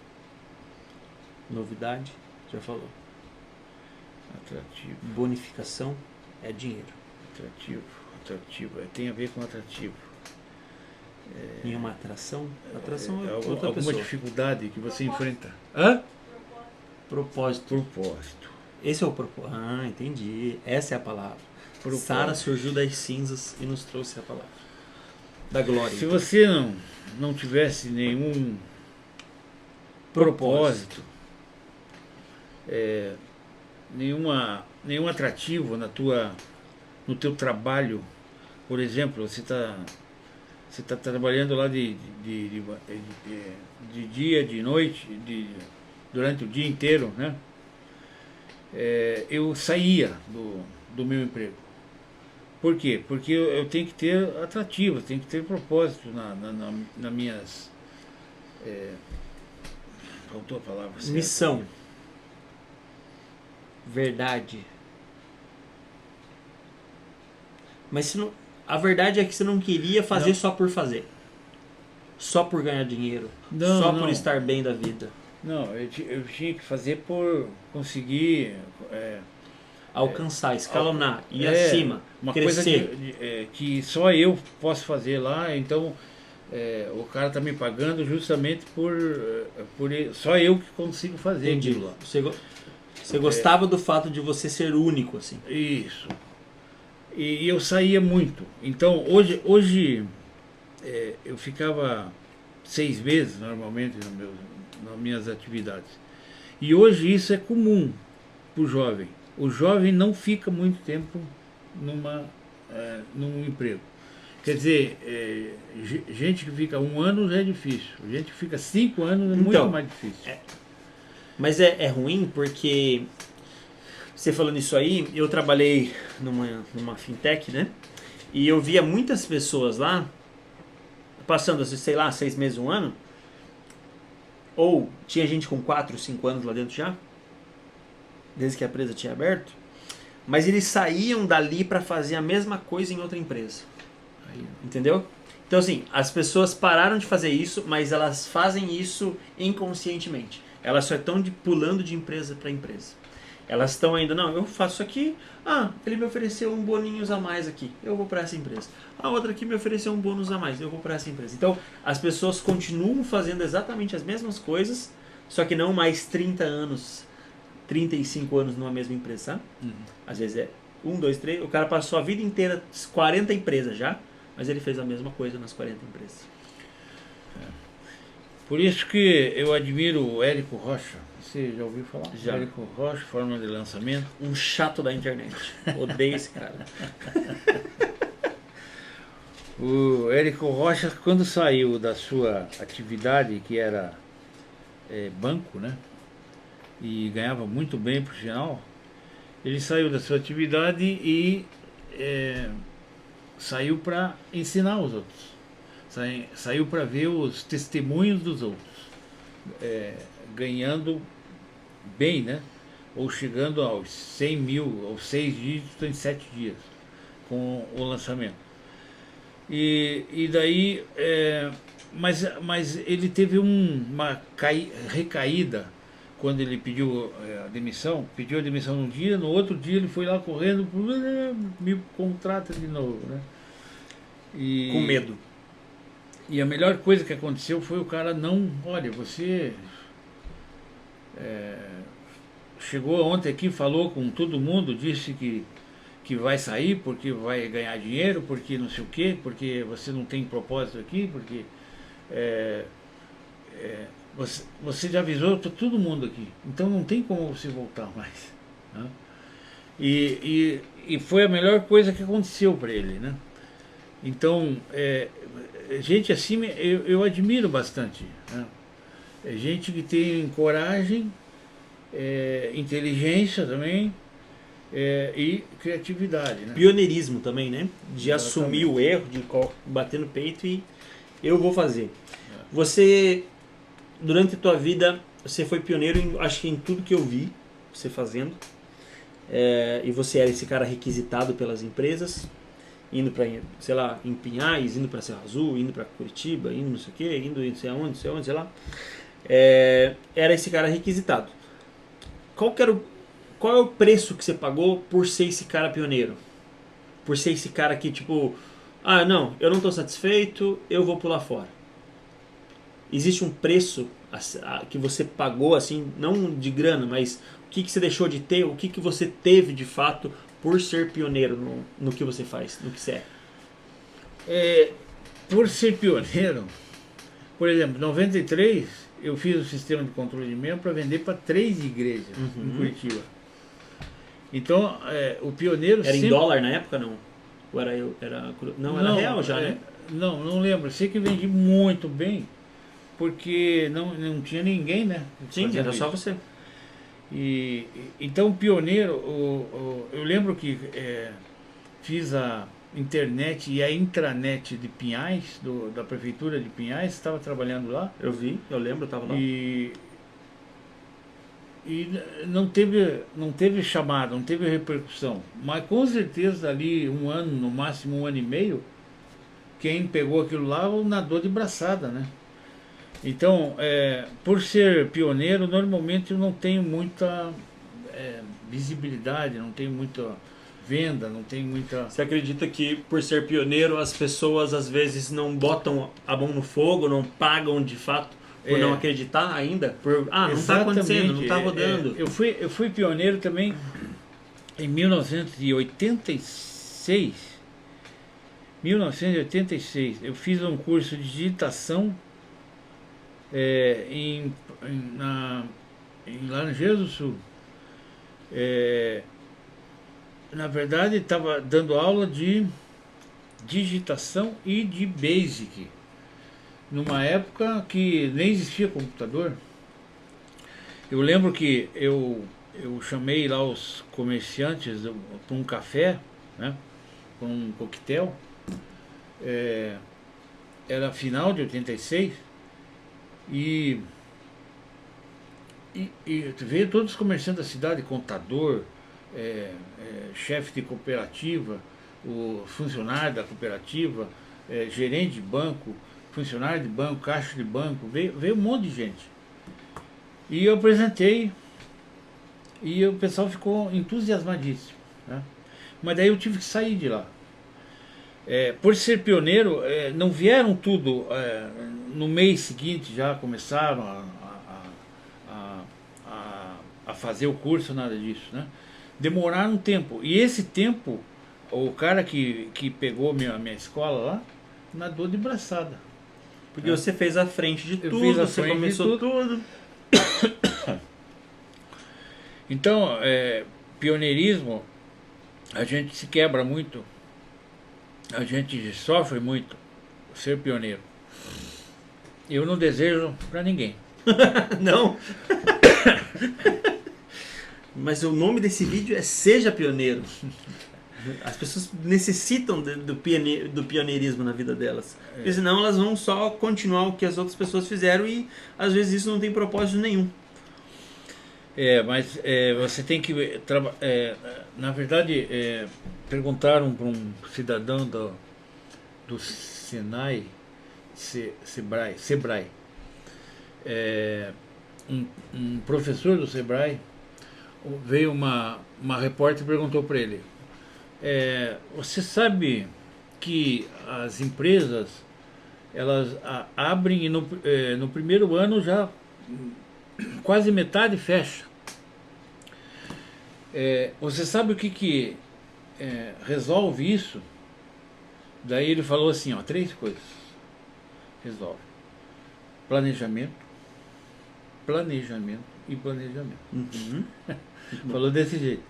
Novidade, já falou. Atrativo. Bonificação é dinheiro. Atrativo. Tem a ver com atrativo. Nenhuma atração? Atração é outra alguma pessoa. dificuldade que você enfrenta. Propósito. Esse é o propósito. Entendi. Essa é a palavra. Sara surgiu das cinzas e nos trouxe a palavra da glória. Se você não tivesse nenhum propósito, nenhum atrativo no teu trabalho, por exemplo, você está trabalhando lá de dia, de noite, durante o dia inteiro, né? Eu saía do meu emprego. Por quê? Porque eu tenho que ter atrativo, tenho que ter propósito nas minhas... faltou a palavra certa. Missão. Verdade. Mas a verdade é que você não queria fazer só por fazer. Só por ganhar dinheiro. Por estar bem da vida. Não, eu tinha que fazer por conseguir... alcançar, escalonar, ir acima, uma crescer. Coisa que só eu posso fazer lá, então o cara está me pagando justamente por só eu que consigo fazer aquilo lá. Você gostava do fato de você ser único, assim. Isso. E eu saía muito. Então, hoje eu ficava 6 meses, normalmente, nas minhas atividades. E hoje isso é comum para o jovem. O jovem não fica muito tempo num emprego. Quer dizer, gente que fica 1 ano já é difícil. Gente que fica 5 anos é muito mais difícil. Mas é ruim porque, você falando isso aí, eu trabalhei numa fintech, né? E eu via muitas pessoas lá, passando, sei lá, 6 meses, 1 ano, ou tinha gente com 4, 5 anos lá dentro já, desde que a empresa tinha aberto, mas eles saíam dali para fazer a mesma coisa em outra empresa. Entendeu? Então, assim, as pessoas pararam de fazer isso, mas elas fazem isso inconscientemente. Elas só estão pulando de empresa para empresa. Elas estão ainda, não, eu faço aqui, ele me ofereceu um boninhos a mais aqui, eu vou para essa empresa. A outra aqui me ofereceu um bônus a mais, eu vou para essa empresa. Então, as pessoas continuam fazendo exatamente as mesmas coisas, só que não mais 30 anos, 35 anos numa mesma empresa, sabe? Às vezes é 1, 2, 3, o cara passou a vida inteira, 40 empresas já, mas ele fez a mesma coisa nas 40 empresas. Por isso que eu admiro o Érico Rocha. Você já ouviu falar? Já. Érico Rocha, forma de lançamento. Um chato da internet. Odeio esse cara. O Érico Rocha, quando saiu da sua atividade, que era banco, né? E ganhava muito bem, por sinal, ele saiu da sua atividade e saiu para ensinar os outros. Saiu para ver os testemunhos dos outros, ganhando bem, né? Ou chegando aos 100 mil, aos 6 dígitos em 7 dias, com o lançamento. E daí, mas ele teve uma recaída quando ele pediu a demissão num dia, no outro dia ele foi lá correndo, me contrata de novo, né? Com medo. E a melhor coisa que aconteceu foi o cara olha, você chegou ontem aqui, falou com todo mundo, disse que vai sair porque vai ganhar dinheiro, porque não sei o quê, porque você não tem propósito aqui, porque você já avisou todo mundo aqui, então não tem como você voltar mais, né? E foi a melhor coisa que aconteceu para ele, né? Então, gente assim eu admiro bastante, né? Gente que tem coragem, inteligência também, e criatividade, né? Pioneirismo também, né? De Exatamente. assumir o erro, de bater no peito e eu vou fazer. Você, durante a tua vida, você foi pioneiro, acho que em tudo que eu vi você fazendo. E você era esse cara requisitado pelas empresas, indo para, sei lá, em Pinhais, indo para Serra Azul, indo para Curitiba, indo não sei o quê, indo não sei aonde, sei lá. Era esse cara requisitado. Qual é o preço que você pagou por ser esse cara pioneiro? Por ser esse cara que, tipo, não, eu não estou satisfeito, eu vou pular fora. Existe um preço que você pagou, assim, não de grana, mas o que você deixou de ter, o que você teve de fato por ser pioneiro no que você faz, no que você é? Por ser pioneiro, por exemplo, em 93 eu fiz o sistema de controle de e-mail para vender para 3 igrejas em Curitiba. Então, o pioneiro era sempre... em dólar na época, não? Ou era real já, né? Não lembro. Sei que vendi muito bem, porque não tinha ninguém, né? Sim, era só você. Então, pioneiro, eu lembro que fiz a internet e a intranet de Pinhais, da prefeitura de Pinhais, estava trabalhando lá. Eu lembro, eu estava lá. E não teve chamada, não teve repercussão. Mas com certeza ali 1 ano, no máximo 1 ano e meio, quem pegou aquilo lá nadou de braçada, né? Então, por ser pioneiro, normalmente eu não tenho muita visibilidade, não tenho muita venda, não tenho muita... Você acredita que por ser pioneiro as pessoas às vezes não botam a mão no fogo, não pagam de fato Por não acreditar ainda? Por, não está acontecendo, não está rodando. Eu fui pioneiro também em 1986. 1986, eu fiz um curso de digitação em Laranjeiras do Sul. Na verdade, estava dando aula de digitação e de Basic, numa época que nem existia computador. Eu lembro que eu chamei lá os comerciantes para um café, né, para um coquetel. Era final de 86 e veio todos os comerciantes da cidade, contador, chefe de cooperativa, o funcionário da cooperativa, gerente de banco, funcionário de banco, caixa de banco, veio um monte de gente. E eu apresentei e o pessoal ficou entusiasmadíssimo, né? Mas daí eu tive que sair de lá. Por ser pioneiro, não vieram tudo, no mês seguinte já começaram a fazer o curso, nada disso, né? Demoraram um tempo, e esse tempo, o cara que pegou minha escola lá, nadou de braçada. Porque você fez a frente de tudo, você frente começou tudo. Então, pioneirismo, a gente se quebra muito, a gente sofre muito ser pioneiro. Eu não desejo para ninguém. Não? Mas o nome desse vídeo é Seja Pioneiro. As pessoas necessitam do pioneirismo na vida delas. Porque senão elas vão só continuar o que as outras pessoas fizeram e às vezes isso não tem propósito nenhum. Mas você tem que... na verdade, perguntaram para um cidadão do Senai, Sebrae, um professor do Sebrae, veio uma repórter e perguntou para ele: você sabe que as empresas elas abrem e no primeiro ano já quase metade fecha. Você sabe o que resolve isso? Daí ele falou assim, 3 coisas resolve: planejamento e planejamento. Uhum. Falou desse jeito.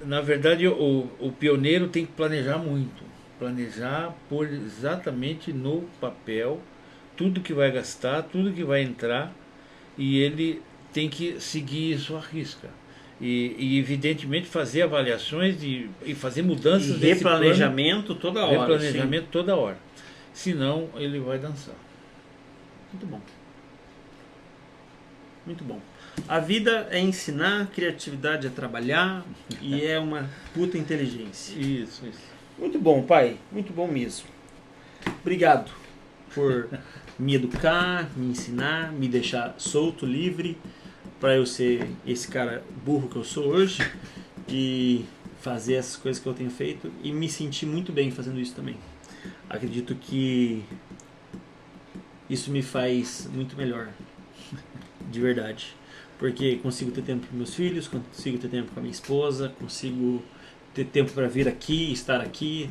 Na verdade, o pioneiro tem que planejar muito. Planejar, pôr exatamente no papel tudo que vai gastar, tudo que vai entrar, e ele tem que seguir isso à risca. E evidentemente fazer avaliações e fazer mudanças e replanejamento toda hora. Replanejamento toda hora. Senão ele vai dançar. Muito bom. Muito bom. A vida é ensinar, criatividade é trabalhar e é uma puta inteligência. Isso. Muito bom, pai. Muito bom mesmo. Obrigado por me educar, me ensinar, me deixar solto, livre, para eu ser esse cara burro que eu sou hoje e fazer essas coisas que eu tenho feito e me sentir muito bem fazendo isso também. Acredito que isso me faz muito melhor, de verdade. Porque consigo ter tempo com meus filhos, consigo ter tempo com a minha esposa, consigo ter tempo para vir aqui, estar aqui.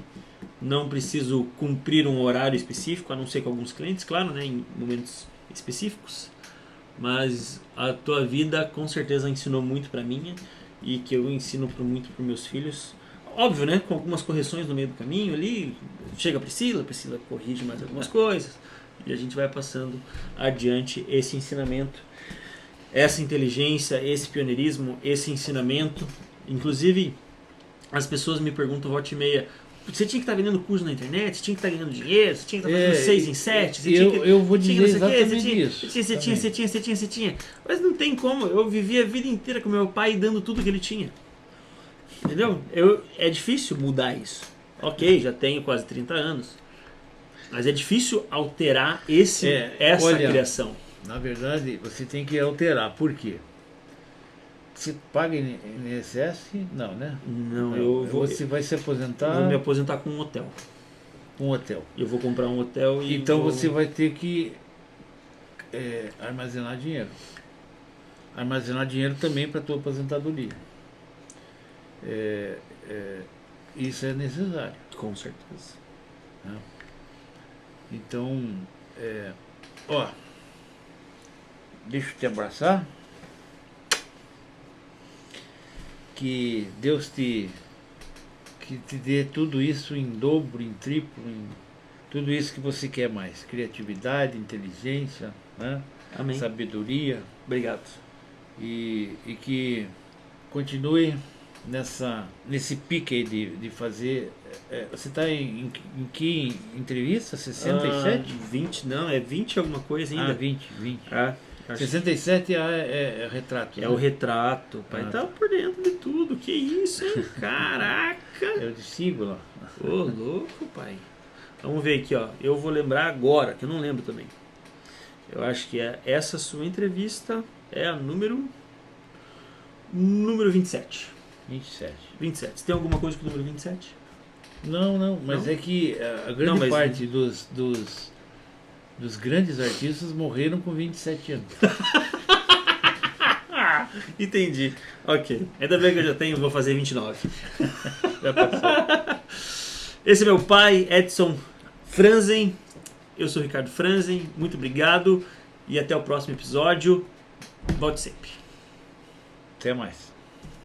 Não preciso cumprir um horário específico, a não ser com alguns clientes, claro, né, em momentos específicos. Mas a tua vida com certeza ensinou muito para mim e que eu ensino muito para meus filhos. Óbvio, né, com algumas correções no meio do caminho ali. Chega a Priscila corrige mais algumas coisas e a gente vai passando adiante esse ensinamento, essa inteligência, esse pioneirismo, esse ensinamento. Inclusive, as pessoas me perguntam volta e meia: você tinha que estar vendendo curso na internet, você tinha que estar ganhando dinheiro, você tinha que estar fazendo 6 em 7. Eu vou dizer exatamente isso. Você tinha. Mas não tem como, eu vivi a vida inteira com meu pai dando tudo que ele tinha. Entendeu? É difícil mudar isso. Ok, já tenho quase 30 anos. Mas é difícil alterar essa criação. Na verdade, você tem que alterar. Por quê? Você paga INSS? Não, né? Não, você vai se aposentar... Vou me aposentar com um hotel. Um hotel. Eu vou comprar um hotel e... Então você vai ter que armazenar dinheiro. Armazenar dinheiro também para a tua aposentadoria. Isso é necessário. Com certeza. Né? Então, ó, deixa eu te abraçar. Que Deus te dê tudo isso em dobro, em triplo, em tudo isso que você quer mais. Criatividade, inteligência, né? Amém. Sabedoria. Obrigado. E que continue nesse pique aí de fazer. Você está em que entrevista? 67? 20, não, é 20 alguma coisa ainda. 20. É. 67 é retrato. É né? o retrato. O pai tá por dentro de tudo. Que isso, hein? Caraca! Eu te sigo lá. Ô, louco, pai. Vamos ver aqui, ó. Eu vou lembrar agora, que eu não lembro também. Eu acho que essa sua entrevista é a número 27. 27. 27. Você tem alguma coisa com o número 27? Não, mas Não? é que a grande mas- parte dos grandes artistas morreram com 27 anos. Entendi. Ok. Ainda bem que eu já tenho, vou fazer 29. Já passou. Esse é meu pai, Edson Franzen. Eu sou o Ricardo Franzen. Muito obrigado. E até o próximo episódio. Volte sempre. Até mais.